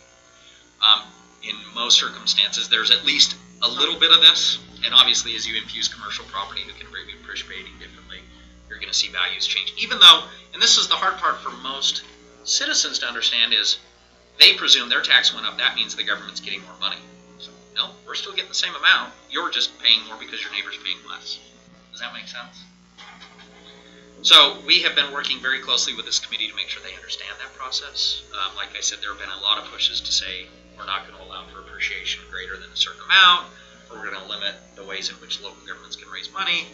In most circumstances, there's at least a little bit of this, and obviously as you infuse commercial property that can be appreciating differently, you're going to see values change. Even though, and this is the hard part for most citizens to understand, is they presume their tax went up, that means the government's getting more money. So, no, we're still getting the same amount, you're just paying more because your neighbor's paying less. Does that make sense? So we have been working very closely with this committee to make sure they understand that process. Like I said, there have been a lot of pushes to say we're not going to allow for appreciation greater than a certain amount, or we're going to limit the ways in which local governments can raise money.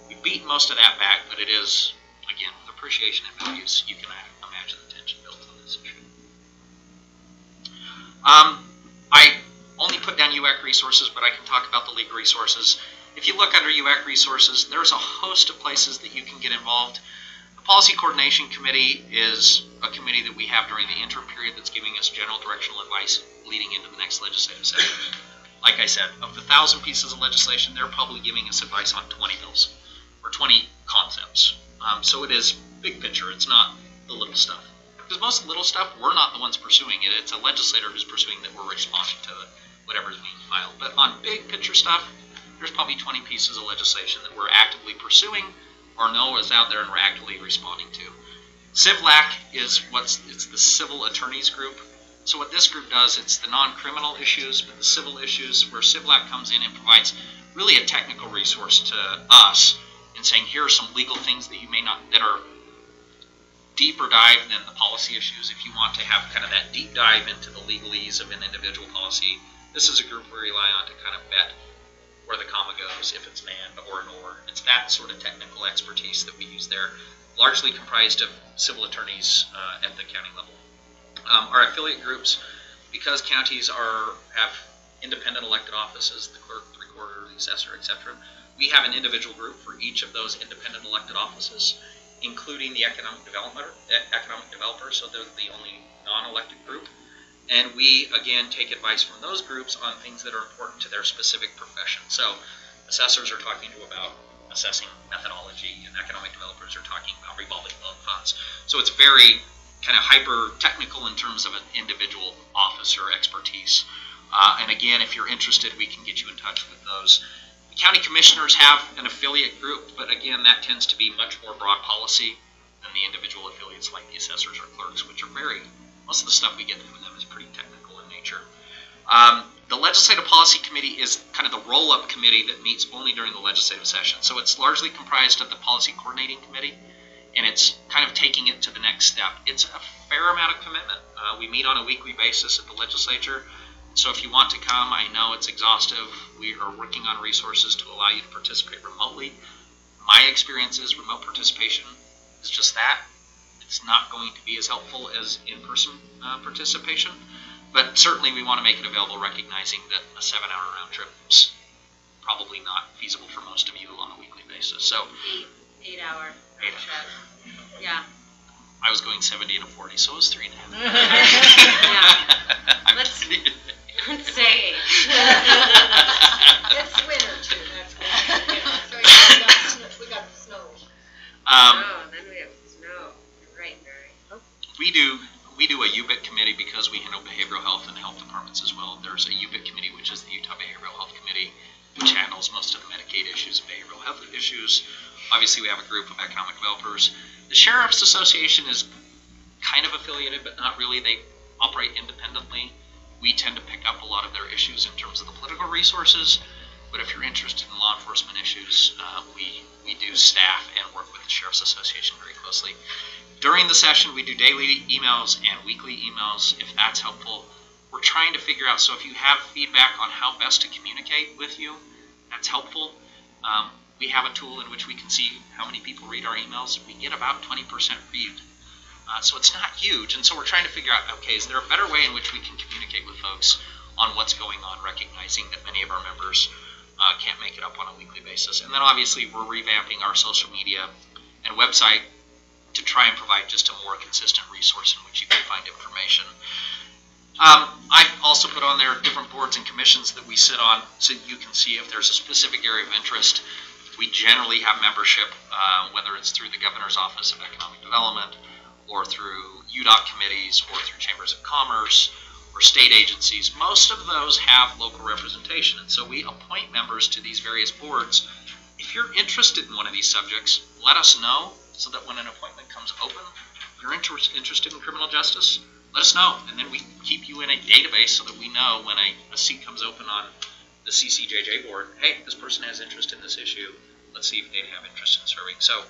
We've beaten most of that back, but it is, again, with appreciation and values, you can imagine the tension built on this issue. I only put down UAC resources, but I can talk about the legal resources. If you look under UAC resources, there's a host of places that you can get involved. The Policy Coordination Committee is a committee that we have during the interim period that's giving us general directional advice leading into the next legislative session. Like I said, of the 1,000 pieces of legislation, they're probably giving us advice on 20 bills or 20 concepts. So it is big picture. It's not the little stuff. Because most of the little stuff, we're not the ones pursuing it. It's a legislator who's pursuing that we're responding to whatever is being filed. But on big picture stuff, there's probably 20 pieces of legislation that we're actively pursuing or know is out there and we're actively responding to. CivLAC it's the Civil Attorneys Group. So what this group does, it's the non-criminal issues, but the civil issues, where CivLAC comes in and provides really a technical resource to us in saying, here are some legal things that you may not, that are deeper dive than the policy issues. If you want to have kind of that deep dive into the legalese of an individual policy, this is a group we rely on to kind of vet where the comma goes, if it's an and or an or. It's that sort of technical expertise that we use there, largely comprised of civil attorneys at the county level. Our affiliate groups, because counties have independent elected offices, the clerk, the recorder, the assessor, etc., we have an individual group for each of those independent elected offices, including the economic developer, so they're the only non-elected group. And we, again, take advice from those groups on things that are important to their specific profession. So assessors are talking about assessing methodology, and economic developers are talking about revolving loan funds. So it's very kind of hyper-technical in terms of an individual office or expertise. And again, if you're interested, we can get you in touch with those. The county commissioners have an affiliate group, but again, that tends to be much more broad policy than the individual affiliates like the assessors or clerks, which are most of the stuff we get from them is pretty technical in nature. The Legislative Policy Committee is kind of the roll-up committee that meets only during the legislative session. So it's largely comprised of the Policy Coordinating Committee, and it's kind of taking it to the next step. It's a fair amount of commitment. We meet on a weekly basis at the legislature. So if you want to come, I know it's exhaustive. We are working on resources to allow you to participate remotely. My experience is remote participation is just that. It's not going to be as helpful as in-person participation, but certainly we want to make it available, recognizing that a 7-hour round trip is probably not feasible for most of you on a weekly basis. So 8-hour round trip. Yeah. I was going 70 and a 40, so it was 3.5. Yeah. I'm Let's- kidding. Let's say 8. It's winter too, that's good. So we got snow. Oh, then we have snow. You're right, Mary. We do a UBIT committee because we handle behavioral health and health departments as well. There's a UBIT committee, which is the Utah Behavioral Health Committee, which handles most of the Medicaid issues and behavioral health issues. Obviously, we have a group of economic developers. The Sheriff's Association is kind of affiliated, but not really. They operate independently. We tend to pick up a lot of their issues in terms of the political resources, but if you're interested in law enforcement issues, we do staff and work with the Sheriff's Association very closely. During the session, we do daily emails and weekly emails, if that's helpful. We're trying to figure out, so if you have feedback on how best to communicate with you, that's helpful. We have a tool in which we can see how many people read our emails. We get about 20% read. So it's not huge, and so we're trying to figure out, okay, is there a better way in which we can communicate with folks on what's going on, recognizing that many of our members can't make it up on a weekly basis. And then obviously we're revamping our social media and website to try and provide just a more consistent resource in which you can find information. I've also put on there different boards and commissions that we sit on so you can see if there's a specific area of interest. We generally have membership, whether it's through the Governor's Office of Economic Development, or through UDOT committees, or through chambers of commerce, or state agencies. Most of those have local representation, and so we appoint members to these various boards. If you're interested in one of these subjects, let us know so that when an appointment comes open, if you're interested in criminal justice, let us know, and then we keep you in a database so that we know when a seat comes open on the CCJJ board, hey, this person has interest in this issue, let's see if they'd have interest in serving. So,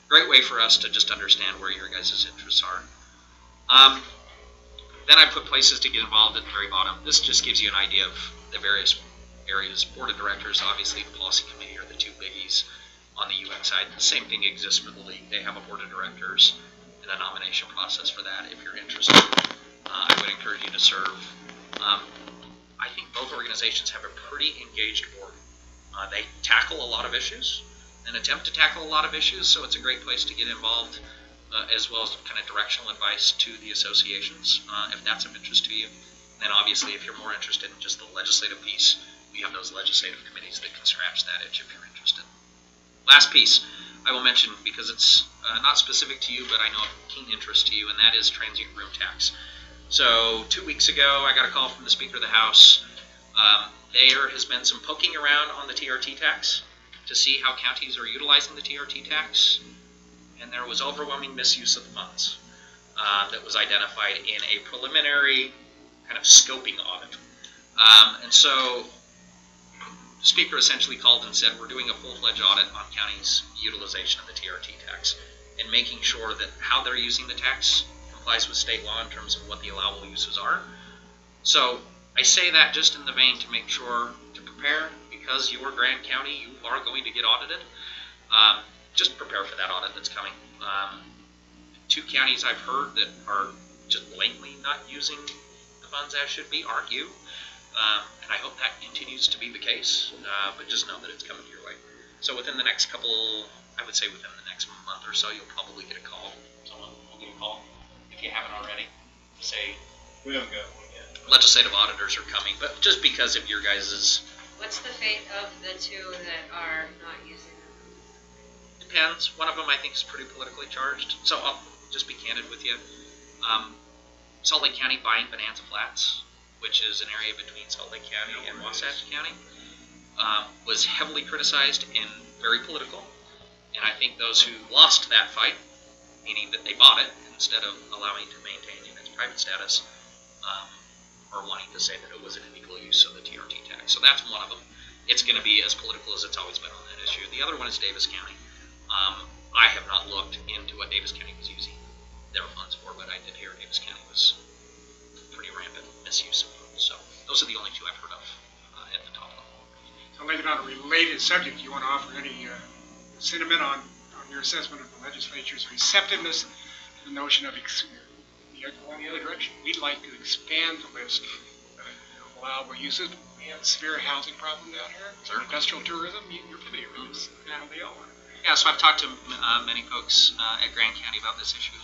great way for us to just understand where your guys' interests are. Then I put places to get involved at the very bottom. This just gives you an idea of the various areas. Board of directors, obviously the policy committee are the two biggies on the UX side. The same thing exists for the league. They have a board of directors and a nomination process for that. If you're interested, I would encourage you to serve. I think both organizations have a pretty engaged board. They tackle a lot of issues and attempt to tackle a lot of issues, so it's a great place to get involved, as well as kind of directional advice to the associations, if that's of interest to you. And then obviously, if you're more interested in just the legislative piece, we have those legislative committees that can scratch that itch if you're interested. Last piece I will mention, because it's not specific to you, but I know of keen interest to you, and that is transient room tax. So 2 weeks ago, I got a call from the Speaker of the House. There has been some poking around on the TRT tax to see how counties are utilizing the TRT tax, and there was overwhelming misuse of the funds that was identified in a preliminary kind of scoping audit. And so the Speaker essentially called and said, we're doing a full-fledged audit on counties' utilization of the TRT tax and making sure that how they're using the tax complies with state law in terms of what the allowable uses are. So I say that just in the vein to make sure to prepare, because you're Grand County, you are going to get audited. Just prepare for that audit that's coming. 2 counties I've heard that are just blatantly not using the funds as should be aren't you. And I hope that continues to be the case, but just know that it's coming your way. So within the next couple, I would say within the next month or so, you'll probably get a call. Someone will get a call, if you haven't already, to say, We haven't got one yet. legislative auditors are coming, but just because of your guys' What's the fate of the 2 that are not using them? depends. One of them I think is pretty politically charged, so I'll just be candid with you. Salt Lake County buying Bonanza Flats, which is an area between Salt Lake County and Wasatch County, was heavily criticized and very political. And I think those who lost that fight, meaning that they bought it instead of allowing it to maintain its private status, are wanting to say that it was an illegal use of the TRT tax. So that's one of them. It's going to be as political as it's always been on that issue. The other one is Davis County. I have not looked into what Davis County was using their funds for, but I did hear Davis County was pretty rampant misuse of funds. So those are the only two I've heard of at the top level. So, like on a related subject, you want to offer any sentiment on your assessment of the legislature's receptiveness to the notion of going the other direction? We'd like to expand the list of allowable uses. We have a severe housing problem down here. Sure. Industrial tourism, you're familiar with this. Now they all are. Yeah, so I've talked to many folks at Grand County about this issue.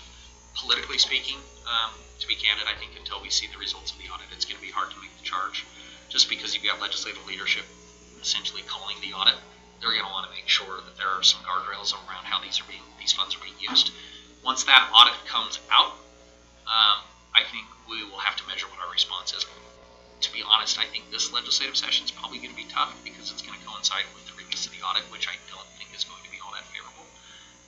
Politically speaking, to be candid, I think until we see the results of the audit, it's going to be hard to make the charge. Just because you've got legislative leadership essentially calling the audit, they're going to want to make sure that there are some guardrails around how these funds are being used. Once that audit comes out, I think we will have to measure what our response is. To be honest, I think this legislative session is probably going to be tough because it's going to coincide with the release of the audit, which I don't think is going to be all that favorable.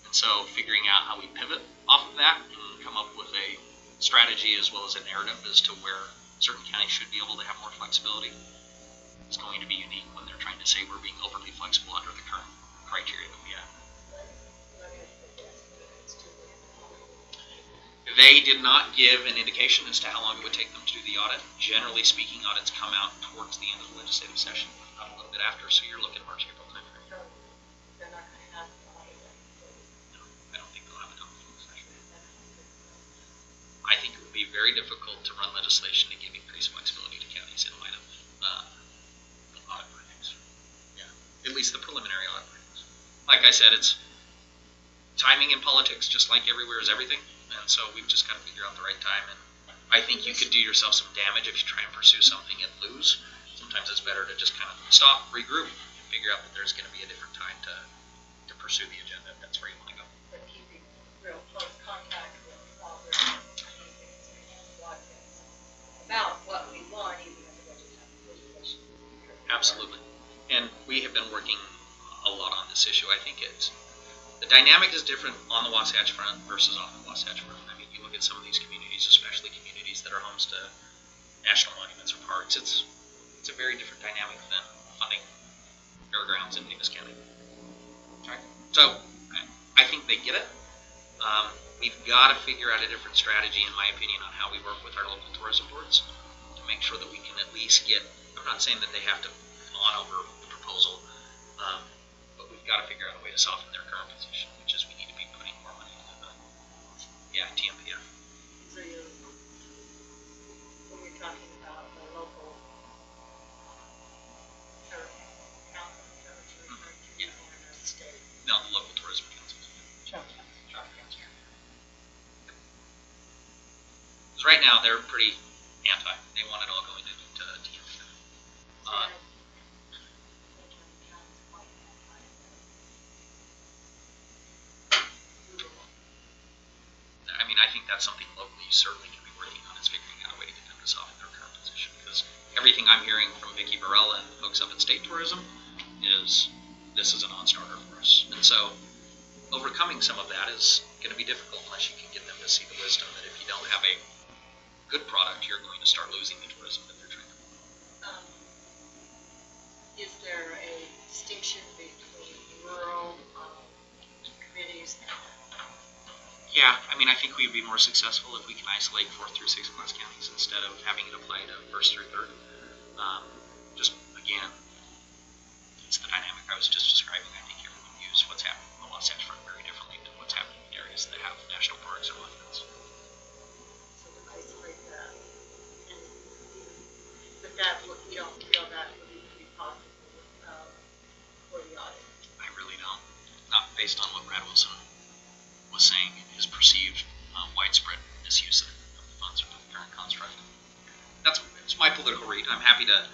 And so figuring out how we pivot off of that and come up with a strategy as well as a narrative as to where certain counties should be able to have more flexibility is going to be unique when they're trying to say we're being overly flexible under the current criteria that we have. They did not give an indication as to how long it would take them to do the audit. Generally speaking, audits come out towards the end of the legislative session, not a little bit after, so you're looking March, April timeframe. So they're not going to have the audit. No, I don't think they'll have it done before the session. I think it would be very difficult to run legislation to give increased flexibility to counties in light of audit findings. Yeah, at least the preliminary audit findings. Like I said, it's timing in politics, just like everywhere, is everything. And so we've just got to figure out the right time. And I think you could do yourself some damage if you try and pursue something and lose. Sometimes it's better to just kind of stop, regroup, and figure out that there's going to be a different time to pursue the agenda if that's where you want to go. But keeping real close contact with Robert about what we want, even if it doesn't have legislation. Absolutely. And we have been working a lot on this issue. I think the dynamic is different on the Wasatch Front versus off the Wasatch Front. I mean, you look at some of these communities, especially communities that are homes to national monuments or parks, it's a very different dynamic than funding fairgrounds in Davis County. Right. So I think they get it. We've got to figure out a different strategy, in my opinion, on how we work with our local tourism boards to make sure that we can at least get, I'm not saying that they have to fawn over the proposal, but we've got to figure out a way to soften their current position, which is we need to be putting more money into the TMPF. So when you're talking about the local council, is that what you're referring to? Yeah. Or the state? No, the local tourism councils. Because right now they're pretty anti. They want it all going into TMPF. I mean, I think that's something locally you certainly can be working on, is figuring out a way to get them to soften their current position. Because everything I'm hearing from Vicky Barella and folks up at State Tourism is this is a non-starter for us. And so overcoming some of that is going to be difficult unless you can get them to see the wisdom that if you don't have a good product, you're going to start losing the tourism that they're trying to promote. Is there a distinction between rural committees and Yeah, I mean, I think we'd be more successful if we can isolate 4th through 6th class counties instead of having it apply to 1st through 3rd. Just, again, it's the dynamic I was just describing. I think everyone views what's happening in the Wasatch Front very differently to what's happening in areas that have national parks or monuments. so to isolate that? But that, we don't feel that would be possible for the audit. I really don't. Not based on what Brad Wilson was saying, his perceived widespread misuse of the funds from the current construct. That's my political read. I'm happy to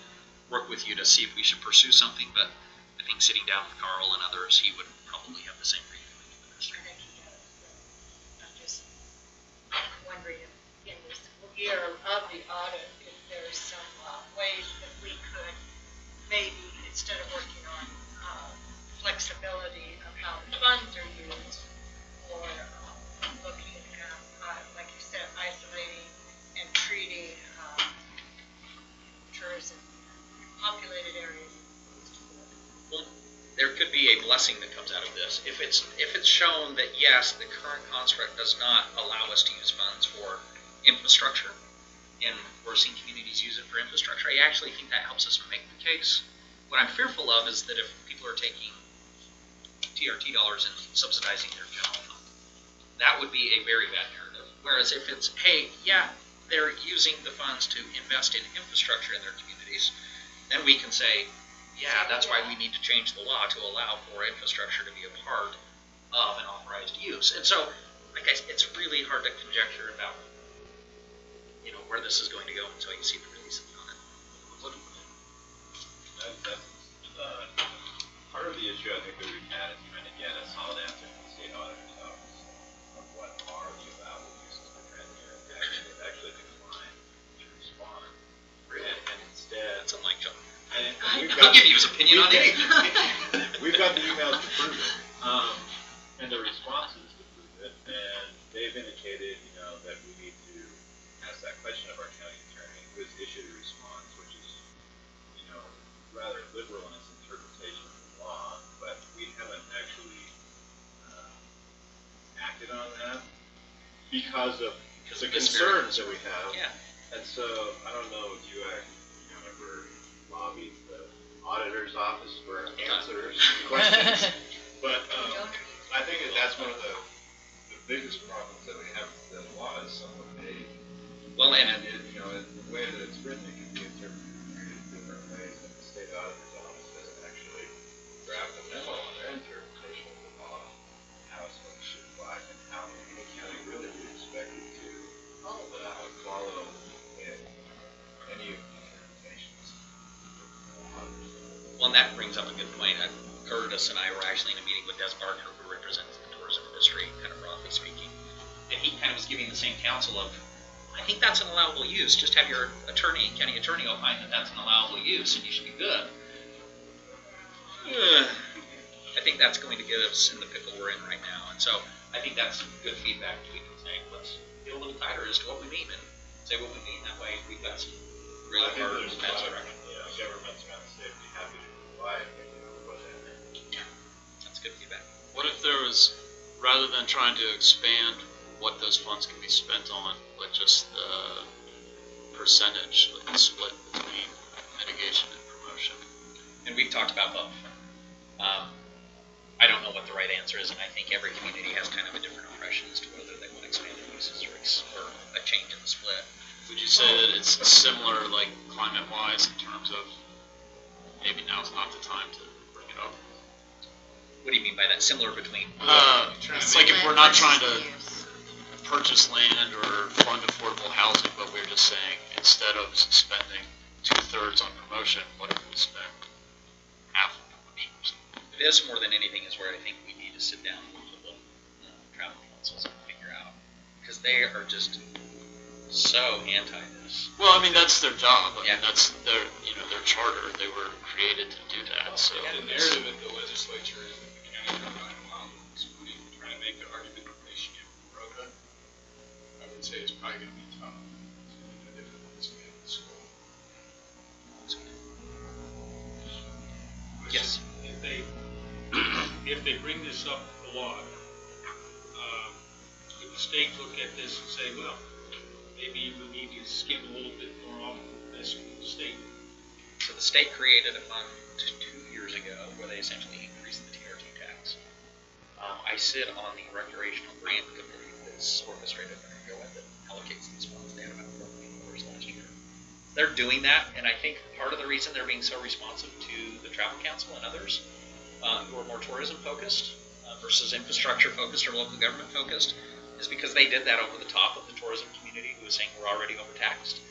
work with you to see if we should pursue something, but I think sitting down with Carl and others, he would probably have the same read. I think he does. I'm just wondering if in this year of the audit, if there's some ways that we could maybe, instead of working on flexibility of how the funds are used, or looking at, like you said, isolating and treating is if it's shown that yes, the current construct does not allow us to use funds for infrastructure, and we're seeing communities use it for infrastructure, I actually think that helps us make the case. What I'm fearful of is that if people are taking TRT dollars and subsidizing their general fund, that would be a very bad narrative. Whereas if it's, hey, yeah, they're using the funds to invest in infrastructure in their communities, then we can say, yeah, that's why we need to change the law to allow for infrastructure to be a part of an authorized use. And so, like I said, it's really hard to conjecture about, where this is going to go until you see the release on it. Part of the issue I think that we've had is trying to get a solid answer from the state auditor's office on what are the allowable uses for transient impact. They've actually declined to respond. And instead, That's unlike John. He'll give you his opinion on anything. We've got the emails to prove it, and the responses to prove it, and they've indicated, that we need to ask that question of our county attorney, who has issued a response, which is, rather liberal in its interpretation of the law, but we haven't actually acted on that because of the concerns that we have. Yeah. And so, I don't know if you ever lobbied the auditor's office for answers to questions, but I think that's one of the biggest problems that we have with the law is somewhat vague. Well, and The way that it's written, it can be interpreted in very different ways, and the state auditor's office doesn't actually draft a memo on their interpretation of the law, how it's going to should apply, and how the county really would expect it to follow in any of the interpretations. Well, and that brings up a good point. Curtis and I were actually in a meeting with Des Barker, who represents the tourism industry, kind of broadly speaking, and he kind of was giving the same counsel of, I think that's an allowable use. Just have your county attorney opine that that's an allowable use, and you should be good. I think that's going to get us in the pickle we're in right now, and so I think that's good feedback. We can say, let's get a little tighter as to what we mean and say what we mean. That way, we've got some really hard paths direction. Government's going to say, be happy to comply if they put that in. Yeah, that's good feedback. What if there was, rather than trying to expand what those funds can be spent on, but just the percentage, like the split between mitigation and promotion? And we've talked about both. I don't know what the right answer is, and I think every community has kind of a different impression as to whether they want expanded uses or a change in the split. Would you say that it's similar, like climate-wise, in terms of maybe now's not the time to bring it up? What do you mean by that? Similar between? It's like if we're not trying to purchase land or fund affordable housing, but we're just saying instead of spending 2/3 on promotion, what if we spend half on promotion? This, more than anything, is where I think we need to sit down with the travel councils and figure out, because they are just so anti this. Well, I mean, that's their job. I Yeah. mean, that's their charter. They were created to do that. So The narrative of the legislature is that the county is not allowed excluding, trying to make the argument in relation to Roca. I would say it's probably going to be tough. It's going to be difficult to expand the school. Yes. If they bring this up a lot, could the state look at this and say, well, maybe we need to skim a little bit more off of this from the state? So the state created a fund 2 years ago where they essentially increased the TRT tax. I sit on the recreational grant committee that's orchestrated by GOA that allocates these funds. They had about $4 million last year. They're doing that, and I think part of the reason they're being so responsive to the Travel Council and others who are more tourism focused versus infrastructure focused or local government focused is because they did that over the top of the tourism community who was saying we're already overtaxed.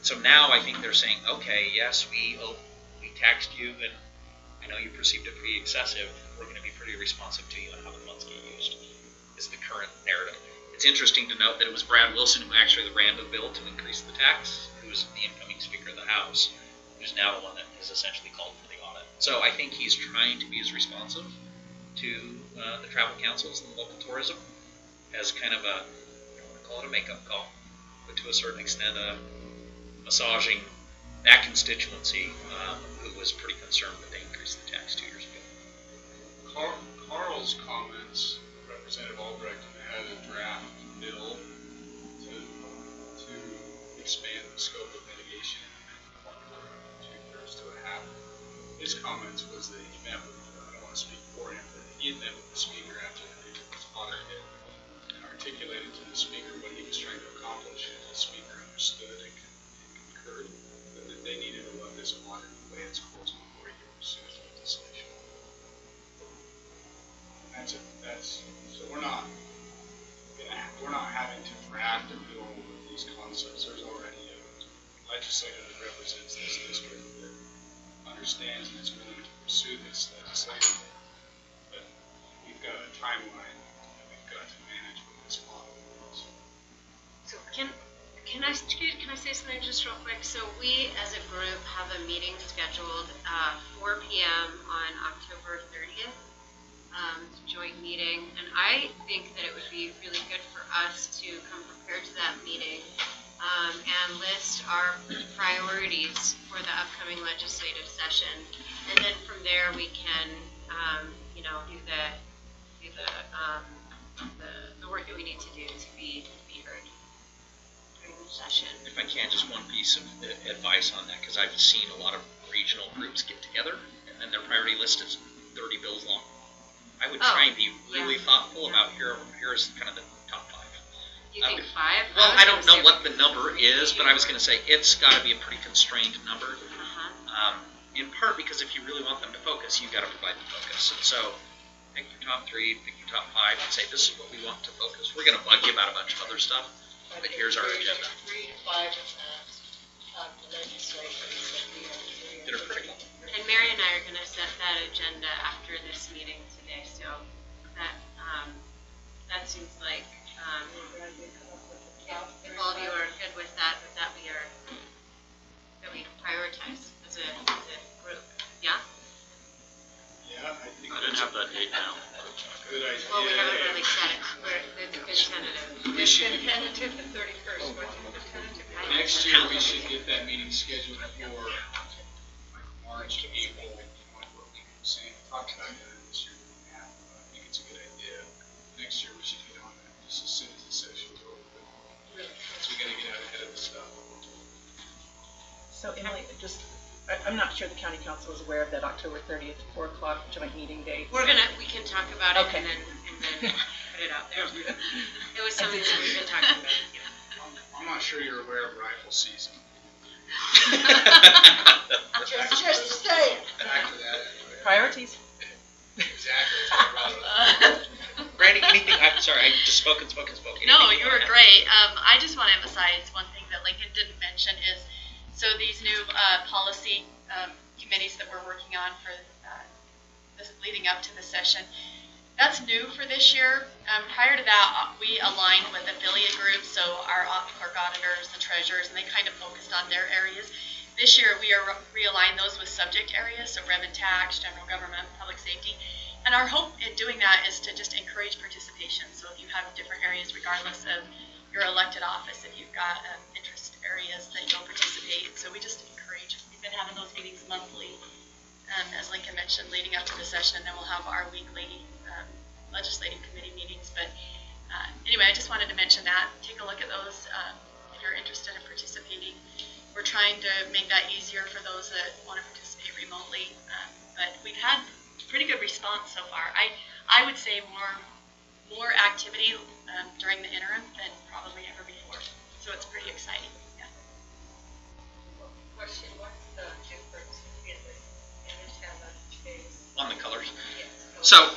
So now I think they're saying, okay, yes, we taxed you, and I know you perceived it to be excessive. We're going to be pretty responsive to you on how the funds get used, is the current narrative. It's interesting to note that it was Brad Wilson who actually ran the bill to increase the tax, who's the incoming Speaker of the House, who's now the one that has essentially called for the audit. So I think he's trying to be as responsive to the travel councils and local tourism as kind of a, I don't want to call it a makeup call, but to a certain extent massaging that constituency who was pretty concerned that they increased the tax 2 years ago. Carl's comments, Representative Albrecht had a draft bill to expand the scope of mitigation from 2/3 to a half. His comments was that he met with, I don't want to speak for him, but he had met with the speaker after his audit hit and articulated to the speaker what he was trying to accomplish. And the speaker understood and concurred that they needed to let this audit play its course before he could pursue his legislation. So we're not having to draft a bill with these concepts. There's already a legislator that represents this district that understands and is willing to pursue this legislation. But we've got a timeline that we've got to manage with this model. So can I say something just real quick? So we as a group have a meeting scheduled 4 p.m. on October 30th. It's a joint meeting, and I think that it would be really good for us to come prepared to that meeting and list our priorities for the upcoming legislative session, and then from there we can, do the work that we need to do to be heard during the session. If I can, just one piece of advice on that, because I've seen a lot of regional groups get together, and then their priority list is 30 bills long. I would try and be really thoughtful about here's kind of the top 5. You think 5? Well, I don't know what the number is, but I was going to say it's got to be a pretty constrained number. In part because if you really want them to focus, you've got to provide the focus. And so pick your top 3, pick your top 5, and say this is what we want to focus. We're going to bug you about a bunch of other stuff, but here's our agenda. 3 to 5 of the legislators that we are That are critical. And Mary and I are going to set that agenda after this meeting today, so that seems like, if all of you are good with that we prioritize as a group, yeah? Yeah, I think I didn't have that date down. good idea. Well, we haven't really set it, it's been tentative. We should, tentative the 31st, wasn't it tentative? next year, we should get that meeting scheduled for March, April, we talked about that this year. I think it's a good idea. Next year, we should get on that just as soon as the session's over. So we gotta get out ahead of the stuff. So Emily, I'm not sure the county council is aware of that October 30th, 4 o'clock joint meeting date. We can talk about it Okay. and then put it out there. It was something that we've been talking about, yeah. I'm not sure you're aware of rifle season. Just say it. Back to that anyway. Priorities. Exactly. That's what I brought it up. Brandy, anything? I'm sorry, I just spoken. No, you were great. I just want to emphasize one thing that Lincoln didn't mention is, so these new policy committees that we're working on for this leading up to the session, that's new for this year. Prior to that, we aligned with affiliate groups, so our auditors, the treasurers, and they kind of focused on their areas. This year, we are realigning those with subject areas, so revenue tax, general government, public safety. And our hope in doing that is to just encourage participation. So if you have different areas, regardless of your elected office, if you've got interest areas, then you'll participate. So we just encourage. We've been having those meetings monthly, as Lincoln mentioned, leading up to the session. And then we'll have our weekly legislative committee meetings. But anyway, I just wanted to mention that. Take a look at those if you're interested in participating. We're trying to make that easier for those that want to participate remotely. But we've had pretty good response so far. I would say more activity during the interim than probably ever before. So it's pretty exciting. Yeah. Question, what's the difference in the phase? On the colors. Yes. So,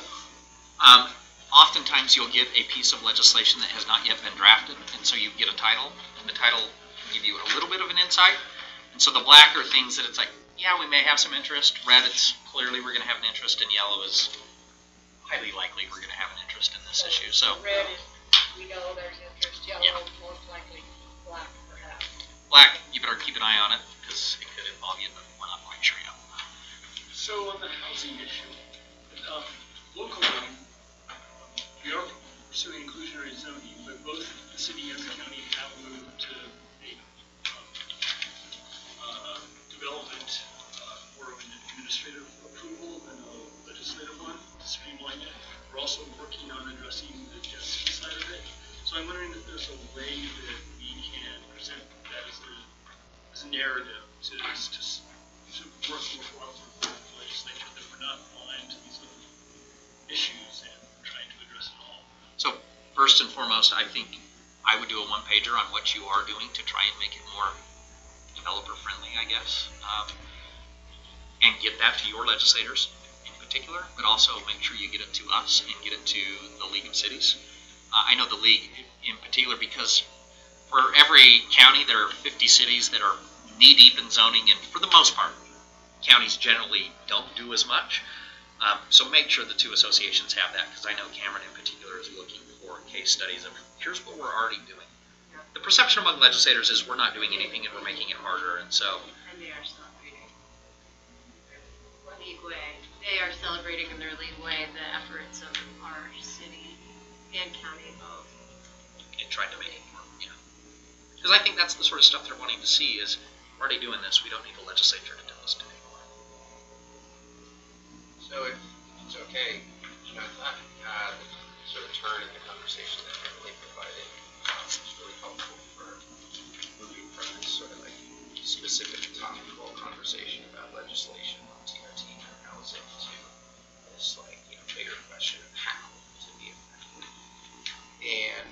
oftentimes you'll get a piece of legislation that has not yet been drafted, and so you get a title, and the title will give you a little bit of an insight. And so the black are things that it's like, yeah, we may have some interest. Red, it's clearly we're going to have an interest, and yellow is highly likely we're going to have an interest in this issue. So Red is, we know there's interest, yellow, Yeah. most likely black perhaps. black, you better keep an eye on it because it could involve you, but we're not quite sure yet. So on the housing issue, locally, we are pursuing inclusionary zoning, but both the city and the county have moved to a development or an administrative approval and a legislative one to streamline it. So I'm wondering if there's a way that we can present that as a narrative to work more well with the legislature, that we're not blind to these other issues and trying to address it all. So first and foremost, I think I would do a one-pager on what you are doing to try and make it more developer-friendly, I guess, and get that to your legislators in particular, but also make sure you get it to us and get it to the League of Cities. I know the League in particular because for every county there are 50 cities that are knee-deep in zoning, and for the most part, counties generally don't do as much. So make sure the two associations have that, because I know Cameron in particular is looking for case studies of here's what we're already doing. The perception among legislators is we're not doing anything and we're making it harder, and so. And they are celebrating. League way. They are celebrating in their league way the efforts of our city and county both. And trying to make it more, because I think that's the sort of stuff they're wanting to see is we're already doing this. We don't need the legislature to tell us to anymore. So if it's okay, I thought the sort of turn in the conversation that Emily provided was really helpful for moving from this sort of like specific topical conversation about legislation on TRT and housing to this like bigger question of how to be effective. And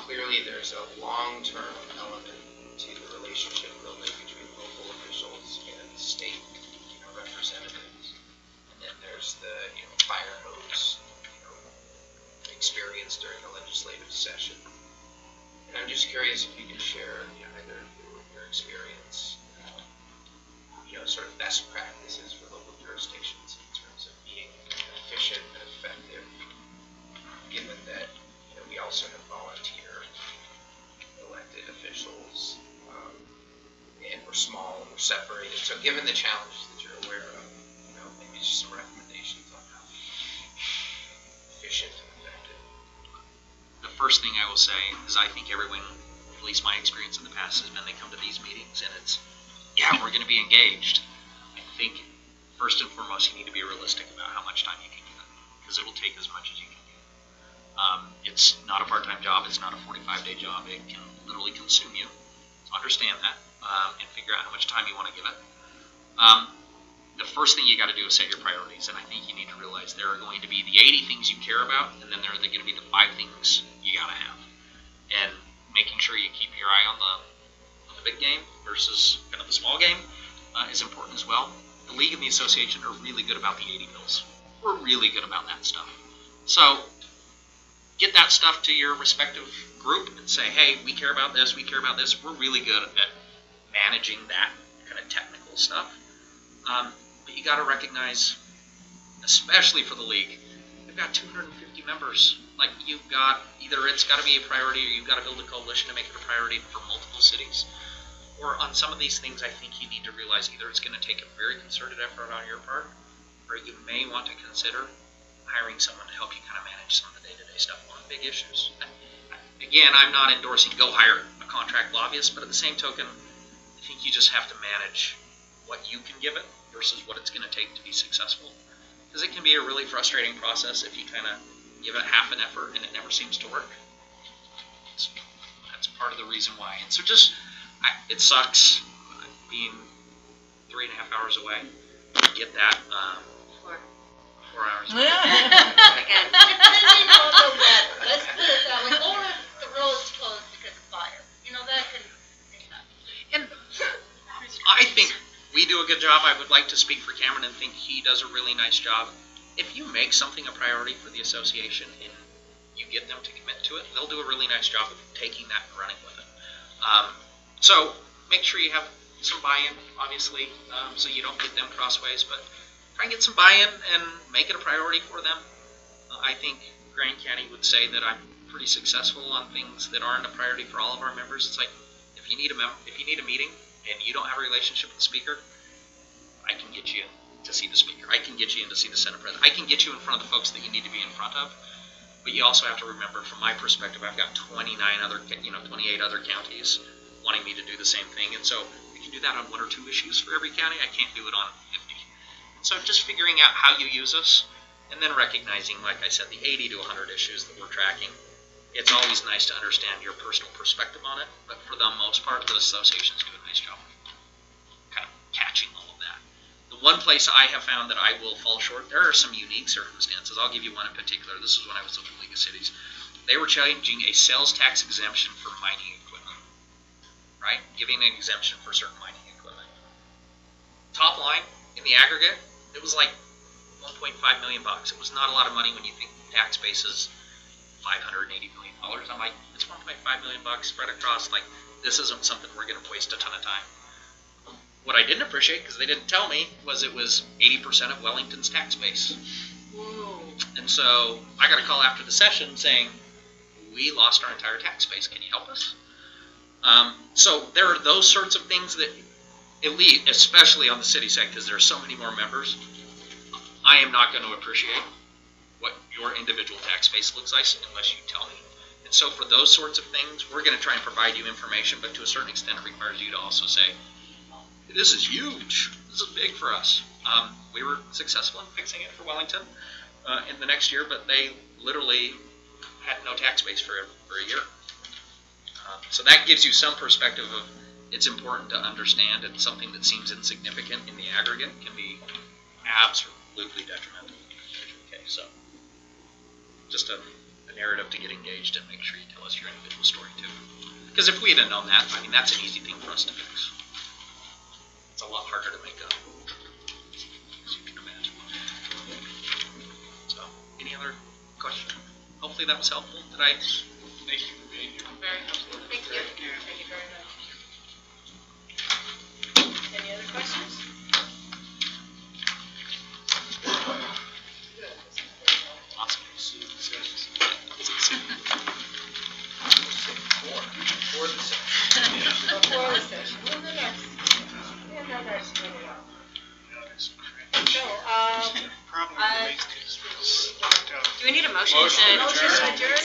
clearly there's a long-term element to the relationship building between local officials and state representatives. And then there's the fire hose experience during the legislative session. And I'm just curious if you can share either your experience, sort of best practices for local jurisdictions in terms of being efficient and effective, given that we also have volunteer elected officials, and we're small and we're separated. So given the challenges that you're aware of, maybe just some recommendations on how to be efficient and effective. The first thing I will say is I think everyone, at least my experience in the past has been they come to these meetings and it's, we're going to be engaged. I think first and foremost you need to be realistic about how much time you can give, because it'll take as much as you can give. It's not a part-time job, it's not a 45-day job, it can literally consume you. So understand that and figure out how much time you want to give it. The first thing you got to do is set your priorities, and I think you need to realize there are going to be the 80 things you care about, and then there are going to be the 5 things you got to have. And making sure you keep your eye on the big game versus kind of the small game is important as well. The League and the Association are really good about the 80 bills. We're really good about that stuff. So get that stuff to your respective group and say, hey, we care about this, we care about this. We're really good at managing that kind of technical stuff. But you got to recognize, especially for the League, you've got 250 members. Like you've got, either it's got to be a priority or you've got to build a coalition to make it a priority for multiple cities. Or on some of these things, I think you need to realize either it's going to take a very concerted effort on your part, or you may want to consider hiring someone to help you kind of manage some of the day-to-day stuff on big issues. Again, I'm not endorsing go hire a contract lobbyist, but at the same token, I think you just have to manage what you can give it versus what it's going to take to be successful. Because it can be a really frustrating process if you kind of give it half an effort and it never seems to work. That's part of the reason why. And so it sucks being 3.5 hours away. Get that 4 hours away. Again. Depending on the weather, let's put it that way, or if the road's closed because of fire, that can happen. And I think we do a good job. I would like to speak for Cameron and think he does a really nice job. If you make something a priority for the association and you get them to commit to it, they'll do a really nice job of taking that and running with it. So make sure you have some buy-in, obviously, so you don't get them crossways, but try and get some buy-in and make it a priority for them. I think Grand County would say that I'm pretty successful on things that aren't a priority for all of our members. It's like if you need a meeting and you don't have a relationship with the speaker, I can get you to see the speaker. I can get you in to see the Senate President. I can get you in front of the folks that you need to be in front of. But you also have to remember, from my perspective, I've got 28 other counties wanting me to do the same thing, and so we can do that on 1 or 2 issues for every county. I can't do it on 50. And so just figuring out how you use us, and then recognizing, like I said, the 80 to 100 issues that we're tracking. it's always nice to understand your personal perspective on it, but for the most part, the associations do a nice job of kind of catching all of that. The one place I have found that I will fall short, there are some unique circumstances. I'll give you one in particular. This was when I was with the League of Cities. They were changing a sales tax exemption for mining equipment, right? Giving an exemption for certain mining equipment. Top line, in the aggregate, it was like $1.5 million. It was not a lot of money when you think tax base is $580 million. I'm like, it's $1.5 million spread across. Like, this isn't something we're going to waste a ton of time. What I didn't appreciate, because they didn't tell me, was it was 80% of Wellington's tax base. Whoa. And so I got a call after the session saying, we lost our entire tax base. Can you help us? So there are those sorts of things that, at least, especially on the city side, because there are so many more members, I am not going to appreciate what your individual tax base looks like unless you tell me. And so for those sorts of things, we're going to try and provide you information, but to a certain extent it requires you to also say, this is huge. This is big for us. We were successful in fixing it for Wellington in the next year, but they literally had no tax base for a year. So that gives you some perspective of it's important to understand, and something that seems insignificant in the aggregate can be absolutely detrimental. Okay, so just a narrative to get engaged and make sure you tell us your individual story too. Because if we had known that, I mean, that's an easy thing for us to fix. It's a lot harder to make up, as you can imagine. So, any other question? Hopefully that was helpful. Did I? Thank you for being here. Very helpful. Thank you. Thank you very much. Any other questions? Awesome. For the session. Before the session. Well, the next. Yeah, no, that's really well. So, Probably I- relates to this. Do we need a motion Motion to? to adjourn. Motion to adjourn?